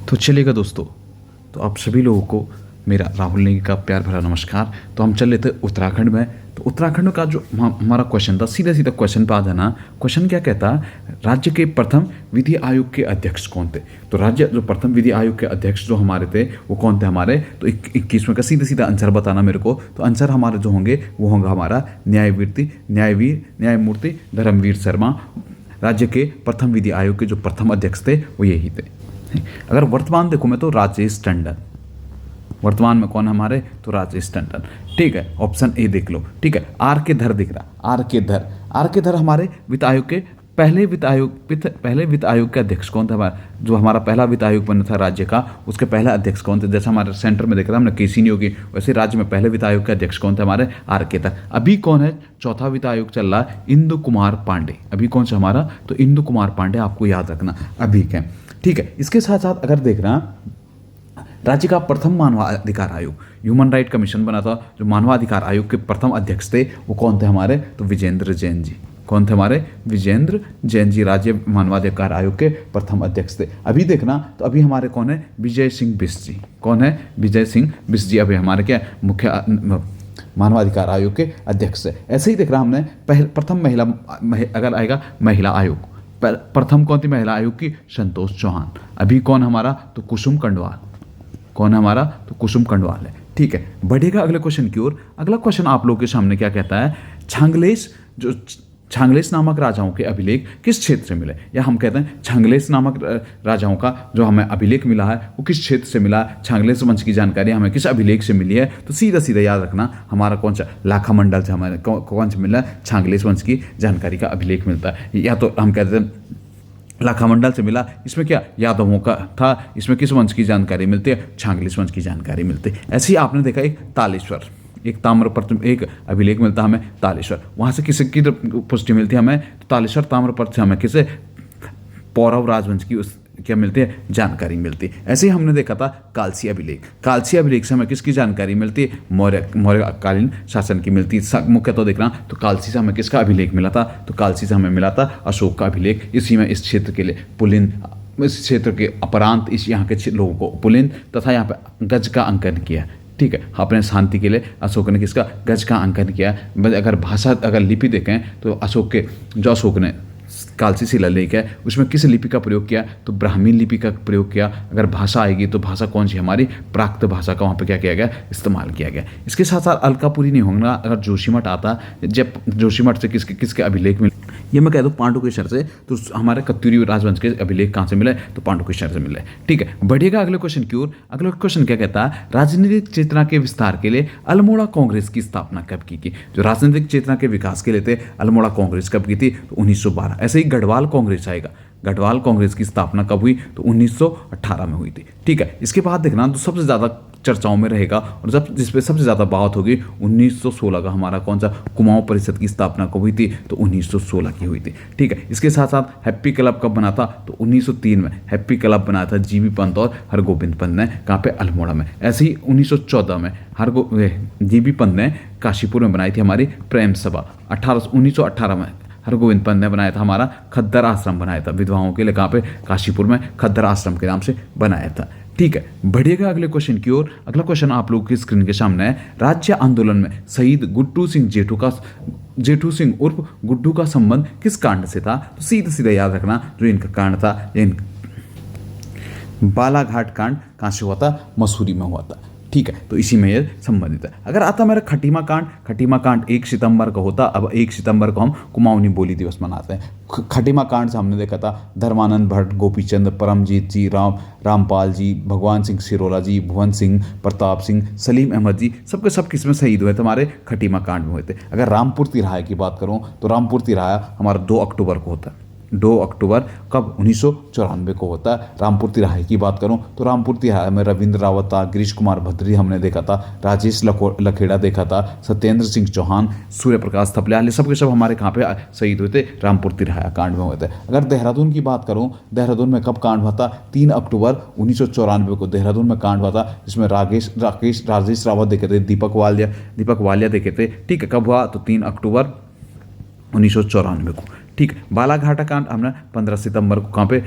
तो चलिएगा दोस्तों, तो आप सभी लोगों को मेरा राहुल नेगी का प्यार भरा नमस्कार। तो हम चल रहे थे उत्तराखंड में। तो उत्तराखंड का जो हमारा क्वेश्चन था, सीधा सीधा क्वेश्चन पे आ जाना। क्वेश्चन क्या कहता है, राज्य के प्रथम विधि आयोग के अध्यक्ष कौन थे। तो राज्य जो प्रथम विधि आयोग के अध्यक्ष जो हमारे थे वो कौन थे हमारे, तो 21वें का सीधा सीधा आंसर बताना मेरे को। तो आंसर हमारे जो होंगे वो होगा हमारा न्यायमूर्ति धर्मवीर शर्मा। राज्य के प्रथम विधि आयोग के जो प्रथम अध्यक्ष थे वो यही थे। अगर वर्तमान देखो मैं तो राजेश टंडन, वर्तमान में कौन हमारे, तो राजेश टंडन। ठीक है, ऑप्शन ए देख लो। ठीक है, आर के धर दिख रहा, आर के धर हमारे वित्त आयोग के पहले वित्त आयोग के अध्यक्ष कौन था हमारा, जो हमारा पहला वित्त आयोग बना था राज्य का, उसके पहला अध्यक्ष कौन थे। जैसे हमारे सेंटर में देख रहा हमने केसी नियोगी, वैसे राज्य में पहले वित्त आयोग के अध्यक्ष कौन थे हमारे, आर के धर। अभी कौन है, चौथा वित्त आयोग चल रहा है, इंदु कुमार पांडे। अभी कौन सा हमारा, तो इंदु कुमार पांडे, आपको याद रखना अभी के। ठीक है, इसके साथ साथ अगर देख रहा राज्य का प्रथम मानवाधिकार आयोग, ह्यूमन राइट कमीशन बना था, जो मानवाधिकार आयोग के प्रथम अध्यक्ष थे वो कौन थे हमारे, तो विजेंद्र जैन जी। कौन थे हमारे, विजेंद्र जैन जी राज्य मानवाधिकार आयोग के प्रथम अध्यक्ष थे। अभी देखना तो अभी हमारे कौन है, विजय सिंह बिष्ट जी। कौन है, विजय सिंह बिष्ट जी अभी हमारे क्या मुख्य मानवाधिकार आयोग के अध्यक्ष है। ऐसे ही देख रहा हमने प्रथम महिला अगर आएगा महिला आयोग, प्रथम कौन थी महिला आयोग की, संतोष चौहान। अभी कौन हमारा, तो कुसुम कंडवाल। कौन है हमारा, तो कुसुम कंडवाल है। ठीक है, बढ़ेगा अगले क्वेश्चन की ओर। अगला क्वेश्चन आप लोगों के सामने क्या कहता है, छांगलेश नामक राजाओं के अभिलेख किस क्षेत्र से मिले, या हम कहते हैं छांगलेश नामक राजाओं का जो हमें अभिलेख मिला है वो किस क्षेत्र से मिला है, छांगलेश वंश की जानकारी हमें किस अभिलेख से मिली है। तो सीधा सीधा याद रखना हमारा कौन सा, लाखा मंडल से हमारे कौन सा मिला है, छांगलेश वंश की जानकारी का अभिलेख मिलता है। या तो हम कहते हैं लाखा मंडल से मिला, इसमें क्या यादवों का था, इसमें किस वंश की जानकारी मिलती है, छांगलेश वंश की जानकारी मिलती है। ऐसे ही आपने देखा एक तालेश्वर, एक ताम्रपत्र, एक अभिलेख मिलता है हमें तालेश्वर, वहाँ से किसकी पुष्टि मिलती है हमें, तो तालेश्वर ताम्रपत्र से हमें किसे, पौरव राजवंश की उस क्या मिलती है, जानकारी मिलती है। ऐसे ही हमने देखा था कालसी अभिलेख से हमें किसकी जानकारी मिलती है, मौर्यकालीन शासन की मिलती है। मुख्य तो देखना तो कालसी से हमें किसका अभिलेख मिला था, तो कालसी से हमें मिला था अशोक का अभिलेख। इसी में इस क्षेत्र के लिए पुलिन, इस क्षेत्र के अपरांत इस यहाँ के लोगों को पुलिन तथा यहाँ पे गज का अंकन किया। ठीक है, अपने शांति के लिए अशोक ने किसका, गज का अंकन किया। अगर भाषा अगर लिपि देखें तो अशोक ने कालसी शिलालेख है उसमें किस लिपि का प्रयोग किया, तो ब्राह्मी लिपि का प्रयोग किया। अगर भाषा आएगी तो भाषा कौन सी हमारी, प्राकृत भाषा का वहाँ पे क्या किया गया, इस्तेमाल किया गया। इसके साथ साथ अलकापुरी नहीं होगा अगर जोशीमठ आता, जब जोशीमठ से किसके अभिलेख मिले, ये मैं कह दूँ पांडुकेश्वर से, तो हमारे कत्यूरी राजवंश के अभिलेख कहाँ से मिले, तो पांडुकेश्वर से मिले। ठीक है, बढ़िएगा अगले क्वेश्चन की ओर। अगला क्वेश्चन क्या कहता है, राजनीतिक चेतना के विस्तार के लिए अल्मोड़ा कांग्रेस की स्थापना कब की थी। जो राजनीतिक चेतना के विकास के लिए थे अल्मोड़ा कांग्रेस कब की थी, तो 1912। ऐसे ही गढ़वाल कांग्रेस आएगा, गढ़वाल कांग्रेस की स्थापना कब हुई, तो 1918 में हुई थी। ठीक है, इसके बाद देखना तो सबसे ज़्यादा चर्चाओं में रहेगा और जिस पे सबसे ज़्यादा बात होगी 1916 का हमारा कौन सा, कुमाऊं परिषद की स्थापना कब हुई थी, तो 1916 की हुई थी। ठीक है, इसके साथ साथ हैप्पी क्लब कब बना था, तो 1903 में हैप्पी क्लब बनाया था जीबी पंत और हरगोबिंद पंत ने, कहाँ पे, अल्मोड़ा में। ऐसे ही 1914 में जीबी पंत ने काशीपुर में बनाई थी हमारी प्रेम सभा। 1918 में हरगोविंद पंत ने बनाया था हमारा खद्दर आश्रम बनाया था विधवाओं के लिए, कहाँ पे, काशीपुर में खद्दर आश्रम के नाम से बनाया था। ठीक है, बढ़िएगा अगले क्वेश्चन की ओर। अगला क्वेश्चन आप लोगों की स्क्रीन के सामने है, राज्य आंदोलन में शहीद गुड्डू सिंह उर्फ गुड्डू का संबंध किस कांड से था। तो सीधा सीधा याद रखना जो इनका कांड था, बालाघाट कांड कहाँ से हुआ था, मसूरी में हुआ था। ठीक है, तो इसी में ये संबंधित है। अगर आता मेरा खटीमा कांड 1 सितंबर का होता, अब 1 सितंबर को हम कुमाऊनी बोली दिवस मनाते हैं। खटीमा कांड से हमने देखा था धर्मानंद भट्ट, गोपीचंद, परमजीत जी, रामपाल जी, भगवान सिंह सिरोला जी, भुवन सिंह, प्रताप सिंह, सलीम अहमद जी, सबके सब किसमें शहीद हुए थे, हमारे खटीमा कांड में हुए थे। अगर रामपुर तिराहा की बात करूँ तो रामपुर तिराहा हमारा 2 अक्टूबर को होता है। 2 अक्टूबर कब, 1994 को होता है। रामपुर तिराहे की बात करूं तो रामपुर तिराहे में रविंद्र रावत था, गिरीश कुमार भद्री हमने देखा था, राजेश लखेड़ा देखा था, सत्येंद्र सिंह चौहान, सूर्य प्रकाश थपलियाल, ये सब के सब हमारे कहाँ पे शहीद हुए थे, रामपुर तिराहा कांड में हुए थे। अगर देहरादून की बात करूँ, देहरादून में कब कांड हुआ था, 3 अक्टूबर 1994 को देहरादून में कांड हुआ था, जिसमें राजेश रावत देखे थे, दीपक वालिया देखे थे। ठीक है, कब हुआ, तो 3 अक्टूबर 1994 को। ठीक है। बालाघाट कांड हमने 15 सितंबर को कहाँ पे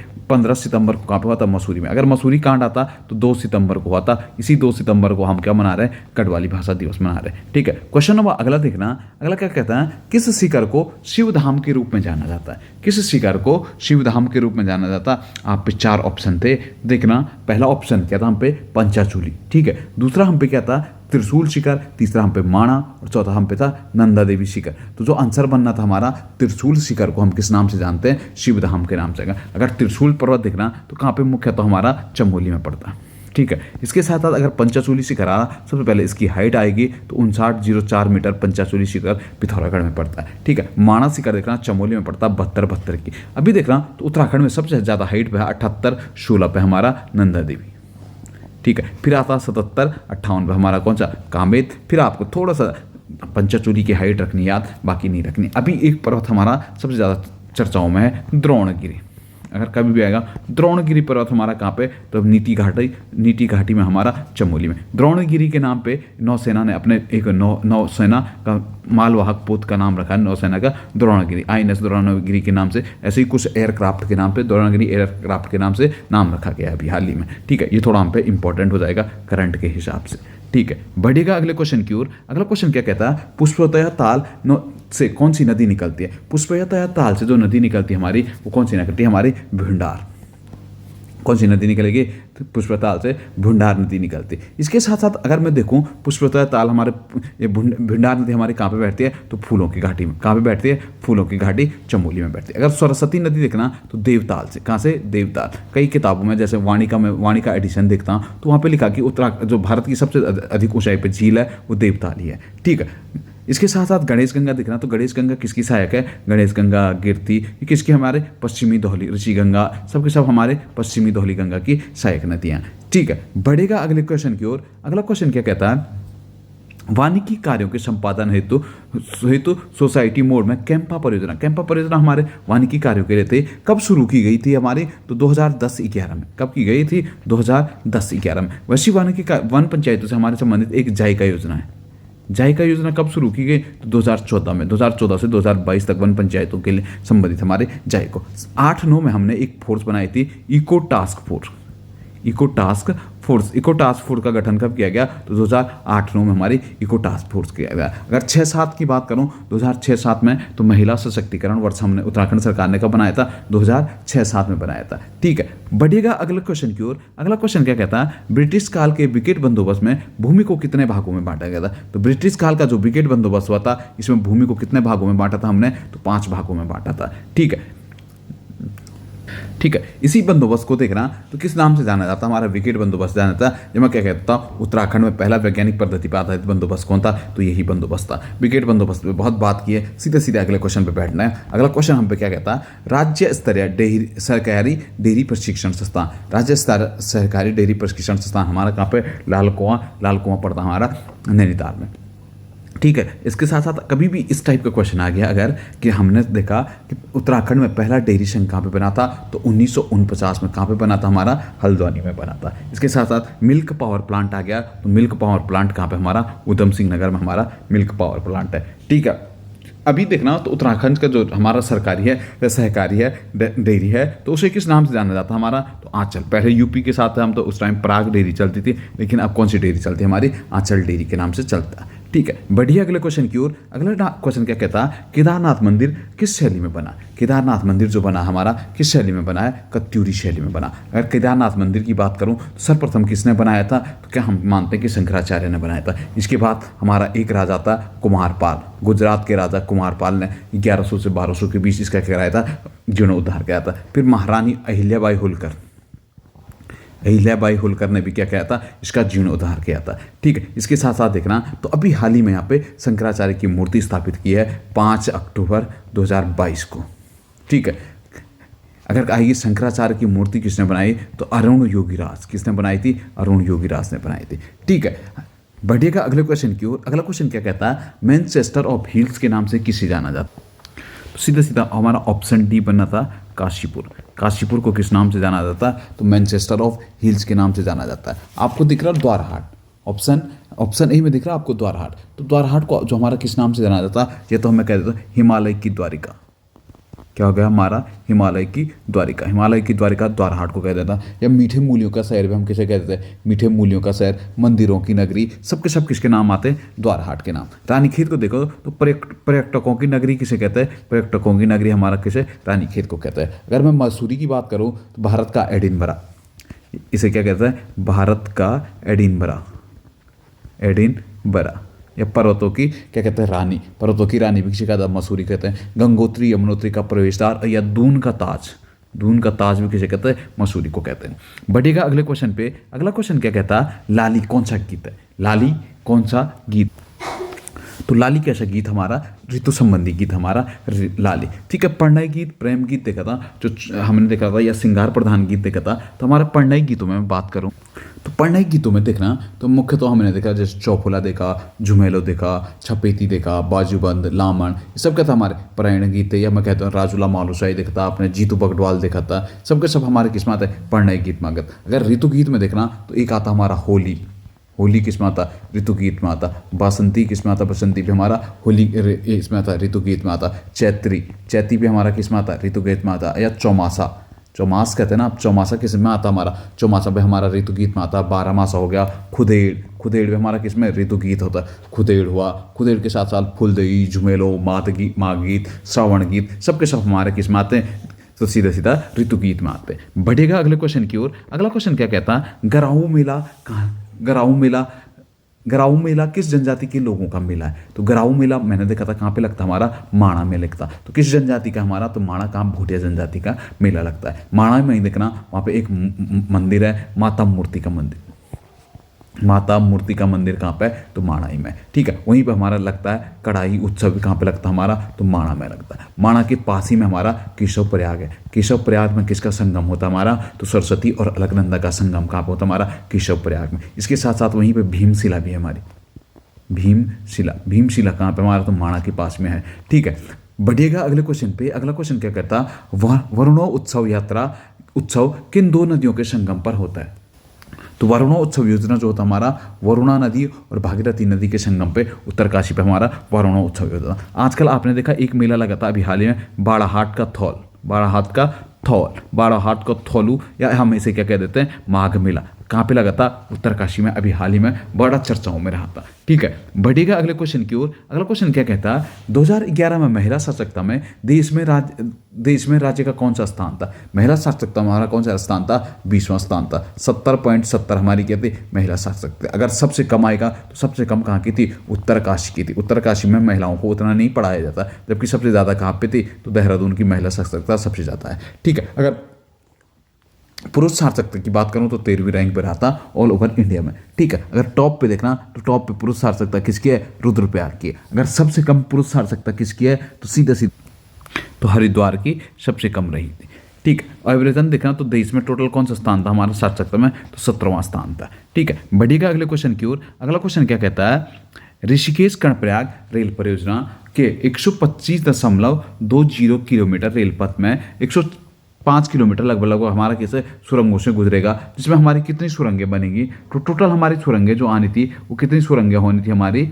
हुआ था? मसूरी में। अगर मसूरी कांड आता तो 2 सितंबर को हुआ था। इसी 2 सितंबर को हम क्या मना रहे हैं? गढ़वाली भाषा दिवस मना रहे हैं। ठीक है। क्वेश्चन नंबर अगला देखना, अगला क्या कहता है? किस शिखर को शिवधाम के रूप में जाना जाता है? किस शिखर को शिवधाम के रूप में जाना जाता? आप पे 4 ऑप्शन थे, देखना। पहला ऑप्शन क्या था हम पे? पंचाचूली। ठीक है। दूसरा हम पे क्या था? त्रिशूल शिखर। तीसरा हम पे माणा, और चौथा हम पे था नंदा देवी शिखर। तो जो आंसर बनना था हमारा, त्रिशूल शिखर को हम किस नाम से जानते हैं? शिवधाम के नाम से। अगर त्रिशूल पर्वत देखना तो कहाँ पे मुख्य तो हमारा चमोली में पड़ता है। ठीक है। इसके साथ साथ अगर पंचाचूली शिखर आ, सबसे पहले इसकी हाइट आएगी तो 5904 मीटर पंचाचूली शिखर पिथौरागढ़ में पड़ता है। ठीक है। माणा शिखर देखना चमोली में पड़ता है 72 की। अभी देखना तो उत्तराखंड में सबसे ज़्यादा हाइट पे है 7816 पे हमारा नंदा देवी। ठीक है। फिर आता 7758 पे हमारा कौन सा? कामेत। फिर आपको थोड़ा सा पंचाचूली की हाइट रखनी याद, बाकी नहीं रखनी। अभी एक पर्वत हमारा सबसे ज़्यादा चर्चाओं में है, द्रोणगिरी। अगर कभी भी आएगा द्रोणगिरी पर्वत हमारा कहाँ पे? तो नीति घाटी में हमारा चमोली में। द्रोणगिरी के नाम पे नौसेना ने अपने एक नौसेना का मालवाहक पोत का नाम रखा है, नौसेना का द्रोणगिरी। INS द्रोणगिरी के नाम से, ऐसे ही कुछ एयरक्राफ्ट के नाम पे द्रोणगिरी एयरक्राफ्ट के नाम से नाम रखा गया है अभी हाल ही में। ठीक है। ये थोड़ा हम पे इंपॉर्टेंट हो जाएगा करंट के हिसाब से। ठीक है। बढ़ेगा अगले क्वेश्चन की ओर। अगला क्वेश्चन क्या कहता है? पुष्पवतया ताल से कौन सी नदी निकलती है? पुष्पवतया ताल से जो नदी निकलती है हमारी, वो कौन सी निकलती है? हमारी भिंडार। कौन सी नदी निकलेगी? तो पुष्पवताल से भिंडार नदी निकलती है। इसके साथ साथ अगर मैं देखूं, पुष्पवतया ताल हमारे, ये भिंडार नदी हमारी कहाँ पे बैठती है? तो फूलों की घाटी में। कहाँ पे बैठती है? फूलों की घाटी चमोली में बैठती है। अगर सरस्वती नदी देखना तो देवताल से। कहाँ से? देवताल। कई किताबों में, जैसे वाणी का एडिशन देखता हूँ तो वहाँ पे लिखा कि जो भारत की सबसे अधिक ऊंचाई पे झील है वो देवताल ही है। ठीक है। इसके साथ साथ गणेश गंगा दिखना, तो गणेश गंगा किसकी सहायक है? गणेश गंगा, कीर्ति, ये किसकी? हमारे पश्चिमी दोहली, ऋषि गंगा, सबके सब हमारे पश्चिमी दोहली गंगा की सहायक नदियाँ। ठीक है। बढ़ेगा अगले क्वेश्चन की ओर। अगला क्वेश्चन क्या कहता है? वानिकी कार्यों के संपादन हेतु सोसाइटी मोड में कैंपा परियोजना हमारे वानिकी कार्यों के लिए थे। कब शुरू की गई थी हमारी? तो 2010-11 में। कब की गई थी? 2010-11 में। वैसी वानिकी वन पंचायतों से हमारे संबंधित एक जायका योजना है। जायका योजना कब शुरू की गई? तो 2014 में। 2014 से 2022 तक वन पंचायतों के लिए संबंधित हमारे जायको। 8-9 में हमने एक फोर्स बनाई थी, इको टास्क फोर्स का गठन कब किया गया? तो 2008-9 में हमारी इको टास्क फोर्स किया गया। अगर 6-7 की बात करूं, 2006-7 में तो महिला सशक्तिकरण वर्ष हमने उत्तराखंड सरकार ने कब बनाया था? 2006-7 में बनाया था। ठीक है। बढ़िएगा अगले क्वेश्चन की ओर। अगला क्वेश्चन क्या कहता है? ब्रिटिश काल के विकेट बंदोबस्त में भूमि को कितने भागों में बांटा गया था? तो ब्रिटिश काल का जो विकेट बंदोबस्त हुआ था, इसमें भूमि को कितने भागों में बांटा था हमने? तो 5 भागों में बांटा था। ठीक है। इसी बंदोबस्त को देखना तो किस नाम से जाना जाता? हमारा विकेट बंदोबस्त जाना जाता है। जब मैं क्या कहता हूँ, उत्तराखंड में पहला वैज्ञानिक पद्धति पर आधारित बंदोबस्त कौन था? तो यही बंदोबस्त था। विकेट बंदोबस्त पे बहुत बात की है, सीधे अगले क्वेश्चन पे बैठना है। अगला क्वेश्चन हम पे क्या कहता है? राज्य स्तरीय सरकारी डेयरी प्रशिक्षण संस्थान। राज्य सरकारी डेयरी प्रशिक्षण संस्थान हमारा कहाँ पे? लाल कुआं पड़ता हमारा नैनीताल में। ठीक है। इसके साथ साथ कभी भी इस टाइप का क्वेश्चन आ गया अगर कि हमने देखा कि उत्तराखंड में पहला डेयरी संघ कहाँ पे बना था, तो 1949 में। कहाँ पे बना था? हमारा हल्द्वानी में बना था। इसके साथ साथ मिल्क पावर प्लांट आ गया, तो मिल्क पावर प्लांट कहाँ पे? हमारा उधम सिंह नगर में हमारा मिल्क पावर प्लांट है। ठीक है। अभी देखना तो उत्तराखंड का जो हमारा सरकारी है वह सहकारी है, डेयरी है, तो उसे किस नाम से जाना जाता है हमारा? तो आंचल। पहले यूपी के साथ हम तो उस टाइम प्राग डेयरी चलती थी, लेकिन अब कौन सी डेयरी चलती है? हमारी आंचल डेयरी के नाम से चलता है। ठीक है। बढ़िया अगले क्वेश्चन की ओर। अगला क्वेश्चन क्या कहता है? केदारनाथ मंदिर किस शैली में बना? केदारनाथ मंदिर जो बना हमारा किस शैली में बना है? कत्यूरी शैली में बना। अगर केदारनाथ मंदिर की बात करूं तो सर्वप्रथम किसने बनाया था? तो क्या हम मानते हैं कि शंकराचार्य ने बनाया था। इसके बाद हमारा एक राजा था कुमारपाल, गुजरात के राजा कुमारपाल ने 1100 से 1200 के बीच इसका कराया था, जीर्णोद्धार किया था। फिर महारानी अहिल्याबाई होलकर ने भी क्या किया था? इसका जीर्णोद्धार किया था। ठीक है। इसके साथ साथ देखना तो अभी हाल ही में यहाँ पे शंकराचार्य की मूर्ति स्थापित की है 5 अक्टूबर 2022 को। ठीक है। अगर आएगी शंकराचार्य की मूर्ति किसने बनाई? तो अरुण योगीराज। किसने बनाई थी? अरुण योगीराज ने बनाई थी। ठीक है। बढ़िएगा अगले क्वेश्चन की ओर। अगला क्वेश्चन क्या कहता है? मैनचेस्टर ऑफ हिल्स के नाम से किसे जाना जाता? सीधा हमारा ऑप्शन डी बनना था काशीपुर को किस नाम से जाना जाता है? तो मैनचेस्टर ऑफ हिल्स के नाम से जाना जाता है। आपको दिख रहा द्वारहाट, ऑप्शन ए में दिख रहा आपको द्वारहाट। तो द्वारहाट को जो हमारा किस नाम से जाना जाता है? ये तो मैं कह देता हूँ हिमालय की द्वारिका। क्या हो गया हमारा हिमालय की द्वारिका। हिमालय की द्वारिका द्वारहाट को कह देता है। या मीठे मूल्यों का शहर भी हम किसे कह देते हैं, मीठे मूल्यों का शहर, मंदिरों की नगरी, सबके सब किसके नाम आते हैं, द्वारहाट के नाम। रानीखेत को देखो तो पर्यटकों की नगरी किसे कहते हैं, पर्यटकों की नगरी हमारा किसे, रानीखेत को कहते हैं। अगर मैं मसूरी की बात करूँ तो भारत का एडिनबरा, इसे क्या कहते हैं, भारत का एडिनबरा, एडिनबरा। या पर्वतों की क्या कहते हैं, रानी, पर्वतों की रानी भी किसी का मसूरी कहते हैं। गंगोत्री यमुनोत्री का प्रवेशद्वार या दून का ताज, दून का ताज भी किसे कहते हैं, मसूरी को कहते हैं। बढ़ेगा अगले क्वेश्चन पे। अगला क्वेश्चन क्या कहता है, लाली कौन सा गीत है, लाली कौन सा गीत। तो लाली कैसा गीत हमारा, ऋतु संबंधी गीत हमारा लाली। ठीक है, प्रणय गीत, प्रेम गीत देखा था जो हमने देखा था, या श्रृंगार प्रधान गीत देखा था। तो हमारा प्रणय गीतों में मैं बात करूं तो प्रणय गीतों में देखना तो मुख्य तो हमने देखा जैसे चौफुला देखा, झुमेलो देखा, छपेती देखा, बाजूबंद, लामण, ये सब क्या था हमारे प्रणय गीत थे। या मैं कहता हूँ राजूला मालूशाही देखा था आपने, जीतू बगडवाल देखा था, सबके सब हमारे किस्मत है प्रणय गीत में। अगर ऋतु गीत में देखना तो एक आता हमारा होली, होली किस में आता, ऋतु गीत में आता। बासंती किस में आता, बसंती भी हमारा होली इसमें आता, ऋतु गीत में आता। चैत्री, चैती भी हमारा किस में आता, ऋतु गीत में आता। या चौमासा, चौमास कहते हैं ना, अब चौमासा किस में आता हमारा, चौमासा भी हमारा ऋतु गीत में आता। 12 मासा हो गया। खुदेड़, खुदेड़ भी हमारा किस में, ऋतु गीत होता है। खुदेड़ हुआ, खुदेड़ के साथ साथ फुलदई, झुमेलो, माघ गीत, श्रावण गीत, सबके सब हमारे किस में आते हैं, तो सीधा सीधा ऋतु गीत में आते हैं। बढ़ेगा अगले क्वेश्चन की ओर। अगला क्वेश्चन क्या कहता है, गराऊ मेला कहाँ, गराऊ मेला, गराऊ मेला किस जनजाति के लोगों का मेला है। तो गराऊ मेला मैंने देखा था कहाँ पे लगता हमारा, माणा में लगता। तो किस जनजाति का हमारा, तो माणा कहाँ, भूटिया जनजाति का मेला लगता है। माणा में ही देखना वहाँ पे एक मंदिर है, माता मूर्ति का मंदिर, माता मूर्ति का मंदिर कहाँ पे है, तो माणा ही में। ठीक है, वहीं पे हमारा लगता है कढ़ाई उत्सव भी कहाँ पे लगता है हमारा, तो माणा में लगता है। माणा के पास ही में हमारा केशव प्रयाग है। केशव प्रयाग में किसका संगम होता है हमारा, तो सरस्वती और अलकनंदा का संगम कहाँ पे होता है हमारा, केशव प्रयाग में। इसके साथ साथ वहीं पे भीमशिला भी है हमारी, भीमशिला, भीमशिला कहाँ पे हमारा, तो माणा के पास में है। ठीक है, बढ़िएगा अगले क्वेश्चन पे। अगला क्वेश्चन क्या कहता, वरुणो उत्सव यात्रा उत्सव किन दो नदियों के संगम पर होता है। तो वरुणा उत्सव योजना जो होता हमारा, वरुणा नदी और भागीरथी नदी के संगम पे उत्तरकाशी पे हमारा वरुणा उत्सव योजना। आजकल आपने देखा एक मेला लगा था अभी हाल ही में, बाड़ाहाट का थौल, बाड़ाहाट का थौल, बाड़ाहाट का थौलू, या हम इसे क्या कह देते हैं, माघ मेला। कहाँ पे लगा था, उत्तरकाशी में, अभी हाल ही में बड़ा चर्चाओं में रहा था। ठीक है, बढ़ेगा अगले क्वेश्चन की ओर। अगला क्वेश्चन क्या कहता है, 2011 में महिला सशक्तता में देश में राज्य का कौन सा स्थान था। महिला सशक्तता हमारा कौन सा स्थान था, 20वां स्थान था। 70.70 हमारी क्या थी, महिला सशक्तता। अगर सबसे कम आएगा तो सबसे कम कहाँ की थी, उत्तरकाशी की थी। उत्तरकाशी में महिलाओं को उतना नहीं पढ़ाया जाता, जबकि सबसे ज़्यादा कहाँ पे थी, तो देहरादून की महिला सशक्तता सबसे ज़्यादा है। ठीक है, अगर पुरुष सार्थकता की बात करूं तो 13वीं रैंक पर आता ऑल ओवर इंडिया में। ठीक है, अगर टॉप पे देखना तो टॉप पे पुरुष सार्थकता किसकी है, रुद्रप्रयाग की है। अगर सबसे कम पुरुष सार्थकता किसकी है, तो सीधा तो हरिद्वार की सबसे कम रही थी। ठीक है, और एवरेजन देखना तो देश में टोटल कौन सा स्थान था हमारा सार्थकता में, तो 17वां स्थान था। ठीक है, बढ़िएगा अगले क्वेश्चन की ओर। अगला क्वेश्चन क्या कहता है, ऋषिकेश कर्णप्रयाग रेल परियोजना के 125.20 किलोमीटर रेल पथ में 105 किलोमीटर लगभग हमारा कैसे सुरंगों से गुजरेगा, जिसमें हमारी कितनी सुरंगें बनेंगी। तो टोटल हमारी सुरंगें जो आनी थी वो कितनी सुरंगें होनी थी हमारी,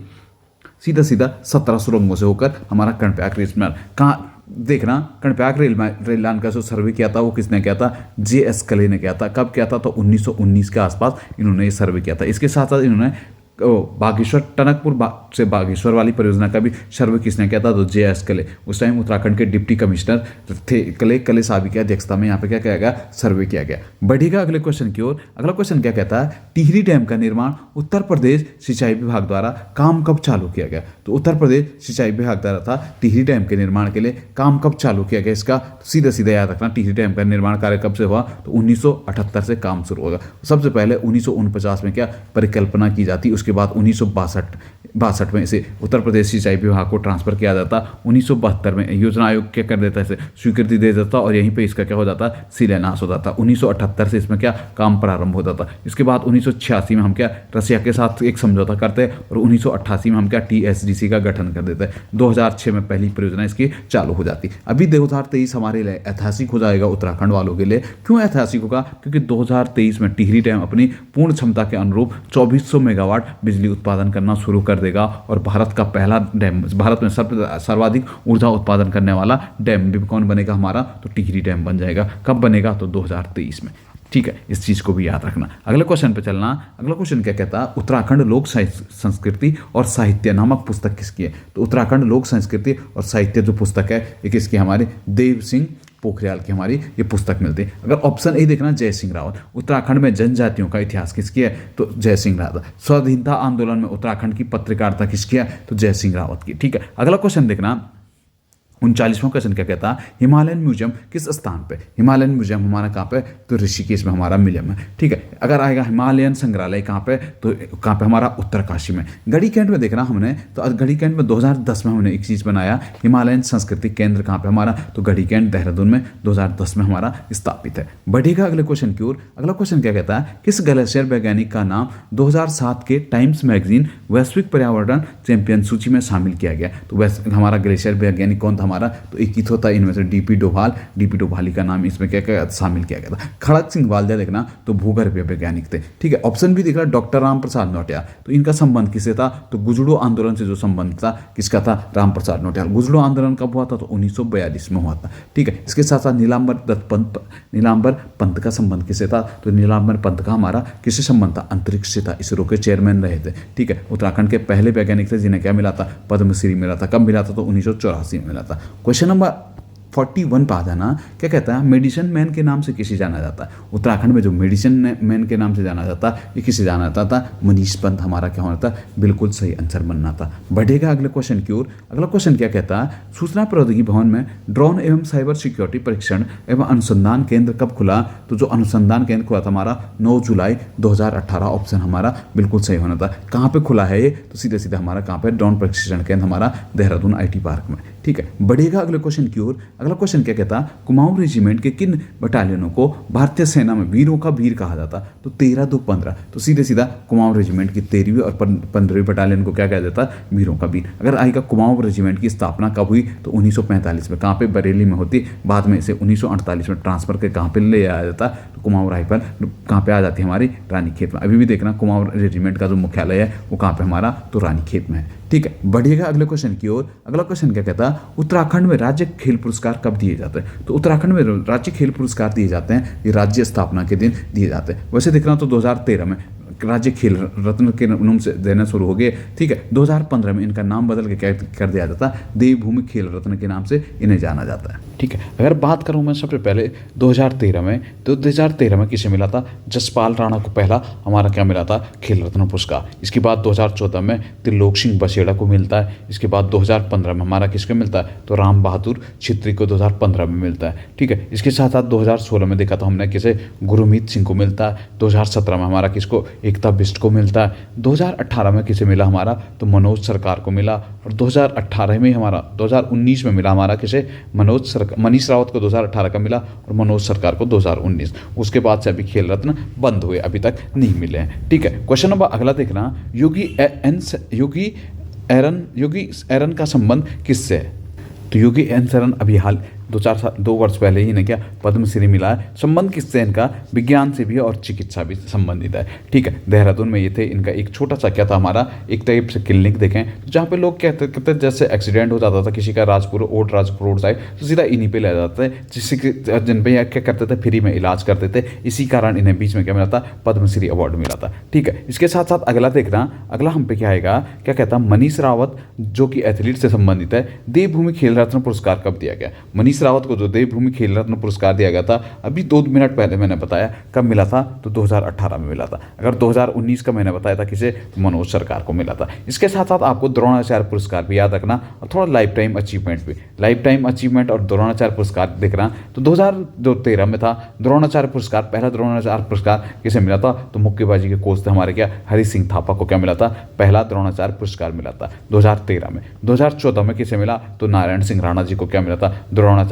सीधा 17 सुरंगों से होकर हमारा कर्णप्रयाग रेल कहाँ देखना। कर्णप्रयाग रेल लाइन का जो सर्वे किया था वो किसने किया था, JS कले ने किया था। कब किया था, तो 1919 के आसपास इन्होंने ये सर्वे किया था। इसके साथ साथ इन्होंने बागेश्वर, टनकपुर से बागेश्वर वाली परियोजना का भी सर्वे किसने किया था, तो JS कले। उस टाइम उत्तराखंड के डिप्टी कमिश्नर थे कले साहब की अध्यक्षता में यहाँ पे क्या किया गया, सर्वे किया गया। बढ़ेगा अगले क्वेश्चन की ओर। अगला क्वेश्चन क्या कहता है, टिहरी डैम का निर्माण उत्तर प्रदेश सिंचाई विभाग द्वारा काम कब चालू किया गया। तो उत्तर प्रदेश सिंचाई विभाग द्वारा था टिहरी डैम के निर्माण के लिए काम कब चालू किया गया, इसका सीधा सीधा याद रखना। टिहरी डैम का निर्माण कार्य कब से हुआ, तो 1978 से काम शुरू होगा। सबसे पहले 1949 में क्या परिकल्पना की जाती, उसके बाद 1962 में इसे उत्तर प्रदेश सिंचाई विभाग को ट्रांसफर किया जाता। 1972 में योजना आयोग क्या कर देता है, इसे स्वीकृति दे देता और यहीं पे इसका क्या हो जाता, शिलान्यास हो जाता। 1978 से इसमें क्या काम प्रारंभ हो जाता। इसके बाद 1986 में हम क्या रसिया के साथ एक समझौता करते हैं और 1988 में हम क्या TSDC का गठन कर देते हैं। 2006 में पहली परियोजना इसकी चालू हो जाती। अभी 2023 हमारे लिए ऐतिहासिक हो जाएगा उत्तराखंड वालों के लिए। क्यों ऐतिहासिक होगा, क्योंकि 2023 में टिहरी डैम अपनी पूर्ण क्षमता के अनुरूप 2400 मेगावाट बिजली उत्पादन करना शुरू कर देगा और भारत का पहला डैम, भारत में सर्वाधिक ऊर्जा उत्पादन करने वाला डैम भी कौन बनेगा हमारा, तो टिहरी डैम बन जाएगा। कब बनेगा, तो 2023 में। ठीक है, इस चीज़ को भी याद रखना। अगले क्वेश्चन पे चलना। अगला क्वेश्चन क्या कहता है, उत्तराखंड लोक संस्कृति और साहित्य नामक पुस्तक किसकी है। तो उत्तराखंड लोक संस्कृति और साहित्य जो पुस्तक है ये किसकी, हमारे देव सिंह पोखरियाल की हमारी ये पुस्तक मिलती है। अगर ऑप्शन ए देखना, जय सिंह रावत। उत्तराखंड में जनजातियों का इतिहास किसकी है, तो जय सिंह रावत। स्वाधीनता आंदोलन में उत्तराखंड की पत्रकारिता किसकी है, तो जय सिंह रावत की। ठीक है, अगला क्वेश्चन देखना, 39वां क्वेश्चन क्या कहता है, हिमालयन म्यूजियम किस स्थान पे। हिमालयन म्यूजियम हमारा कहाँ पे, तो ऋषिकेश में हमारा म्यूजियम है। ठीक है, अगर आएगा हिमालयन संग्रहालय कहाँ पे, तो कहाँ पे, हमारा उत्तरकाशी में। गढ़ी कैंट में देखना हमने, तो गढ़ी कैंट में 2010 में हमने एक चीज़ बनाया, हिमालयन संस्कृति केंद्र कहाँ पे हमारा, तो गढ़ी कैंट देहरादून में 2010 में हमारा स्थापित है। बढ़ेगा अगले क्वेश्चन की ओर। अगला क्वेश्चन क्या कहता है, किस ग्लेशियर वैज्ञानिक का नाम 2007 के टाइम्स मैगजीन वैश्विक पर्यावरण चैंपियन सूची में शामिल किया गया। तो हमारा ग्लेशियर वैज्ञानिक कौन था हमारा, तो एक ही होता है इनमें से डीपी डोभाली का नाम इसमें क्या शामिल किया गया था। खड़क सिंह वाल्दिया देखना, तो भूगर्भीय वैज्ञानिक थे। ठीक है, ऑप्शन भी देखना, डॉक्टर राम प्रसाद नौटियाल। तो इनका संबंध किससे था, तो गुजड़ो आंदोलन से जो संबंध था किसका था, राम प्रसाद नौटियाल। गुजड़ो आंदोलन कब हुआ था, तो 1942 में हुआ था। ठीक है, इसके साथ साथ नीलांबर पंत का संबंध किससे था, तो नीलांबर पंत का हमारा किससे संबंध था, अंतरिक्ष से था। इसरो के चेयरमैन रहे थे। ठीक है, उत्तराखंड के पहले वैज्ञानिक थे जिन्हें क्या मिला था, पद्मश्री मिला था। कब मिला था, तो 1984 में मिला था। क्वेश्चन नंबर 41 पे आ जाना, क्या कहता है, मेडिसिन मैन के नाम से किसे जाना जाता है। उत्तराखंड में जो मेडिसिन मैन के नाम से जाना जाता है ये किसे जाना जाता था, मनीष पंत हमारा क्या होना था, बिल्कुल सही आंसर बनना था। बढ़ेगा अगले क्वेश्चन की ओर। अगला क्वेश्चन क्या कहता है, सूचना प्रौद्योगिकी भवन में ड्रोन एवं साइबर सिक्योरिटी परीक्षण एवं अनुसंधान केंद्र कब खुला, तो जो अनुसंधान केंद्र खुला था हमारा 9 जुलाई 2018। ऑप्शन हमारा बिल्कुल सही होना था। कहाँ पे खुला है ये, तो सीधे सीधे हमारा कहाँ पे, ड्रोन प्रशिक्षण केंद्र हमारा देहरादून IT पार्क में। ठीक है, बढ़ेगा अगले क्वेश्चन की ओर। अगला क्वेश्चन क्या कहता, कुमाऊं रेजिमेंट के किन बटालियनों को भारतीय सेना में वीरों का वीर कहा जाता, तो 13, 2, 15। तो सीधे सीधा कुमाऊं रेजिमेंट की 13वीं और 15वीं बटालियन को क्या कहा जाता है, वीरों का वीर। अगर आएगा कुमाऊं रेजिमेंट की स्थापना कब हुई, तो 1945 में। कहाँ पे, बरेली में होती। बाद में इसे 1948 में ट्रांसफर के कहाँ पे ले आया जाता, तो कुमाऊं राइफल कहाँ पे आ जाती है, हमारी रानीखेत में। अभी भी देखना कुमाऊं रेजिमेंट का जो मुख्यालय है वो कहाँ पे हमारा, तो रानीखेत में है। ठीक है, बढ़िएगा अगले क्वेश्चन की ओर। अगला क्वेश्चन क्या कहता है, उत्तराखंड में राज्य खेल पुरस्कार कब दिए जाते हैं। तो उत्तराखंड में राज्य खेल पुरस्कार दिए जाते हैं ये राज्य स्थापना के दिन दिए जाते हैं। वैसे देखना तो 2013 में राज्य खेल रत्न के नाम से देना शुरू हो गए। ठीक है, 2015 में इनका नाम बदल के क्या कर दिया जाता है, देवभूमि खेल रत्न के नाम से इन्हें जाना जाता है। ठीक है, अगर बात करूं मैं सबसे पहले 2013 में, तो 2013 में किसे मिला था, जसपाल राणा को पहला हमारा क्या मिला था, खेल रत्न पुरस्कार। इसके बाद 2014 में त्रिलोक सिंह बसेड़ा को मिलता है। इसके बाद 2015 में हमारा किसको मिलता है, तो राम बहादुर छित्री को 2015 में मिलता है। ठीक है, इसके साथ साथ 2016 में देखा था हमने किसे, गुरमीत सिंह को मिलता है। 2017 में हमारा किसको, एकता बिष्ट को मिलता है। 2018 में किसे मिला हमारा, तो मनोज सरकार को मिला। और 2018 में हमारा 2019 में मिला हमारा किसे, मनीष रावत को 2018 का मिला और मनोज सरकार को 2019। उसके बाद से अभी खेल रत्न बंद हुए, अभी तक नहीं मिले हैं। ठीक है, क्वेश्चन नंबर अगला देखना, योगी एरन का संबंध किससे है। तो योगी एन शरण अभी हाल 2 वर्ष पहले ही ने क्या पद्मश्री मिला है। संबंध किससे इनका, विज्ञान से भी और चिकित्सा भी संबंधित है। ठीक है, देहरादून में ये थे। इनका एक छोटा सा क्या था हमारा, एक टाइप से क्लिनिक देखें तो जहाँ पे लोग कहते जैसे एक्सीडेंट हो जाता था किसी का राजपुर रोड साइड, तो सीधा इन्हीं पे ले जाते थे, जिससे जिन पे क्या करते थे, फ्री में इलाज करते थे। इसी कारण इन्हें बीच में क्या मिला था, पद्मश्री अवार्ड मिला था। ठीक है, इसके साथ साथ अगला देखना, अगला हम पे क्या आएगा, क्या कहता है, मनीष रावत जो कि एथलीट से संबंधित है, देवभूमि खेल रत्न पुरस्कार कब दिया गया। मनीष रावत को जो देवभूमि खेल रत्न पुरस्कार दिया गया था, अभी 2 मिनट पहले मैंने बताया कब मिला था, तो 2018 में मिला था। अगर 2019 का मैंने बताया था किसे, मनोज सरकार को मिला था। इसके साथ साथ आपको द्रोणाचार्य पुरस्कार भी याद रखना और थोड़ा लाइफ टाइम अचीवमेंट भी, लाइफ टाइम अचीवमेंट और द्रोणाचार्य पुरस्कार देखना। तो 2013 में था द्रोणाचार्य पुरस्कार, पहला द्रोणाचार्य पुरस्कार किसे मिला था, तो मुक्केबाजी के कोच थे हमारे क्या, हरि सिंह थापा को क्या मिला था, पहला द्रोणाचार्य पुरस्कार मिला था 2013 में। 2014 में किसे मिला, तो नारायण सिंह राणा जी को क्या मिला था, द्रोणाचार्य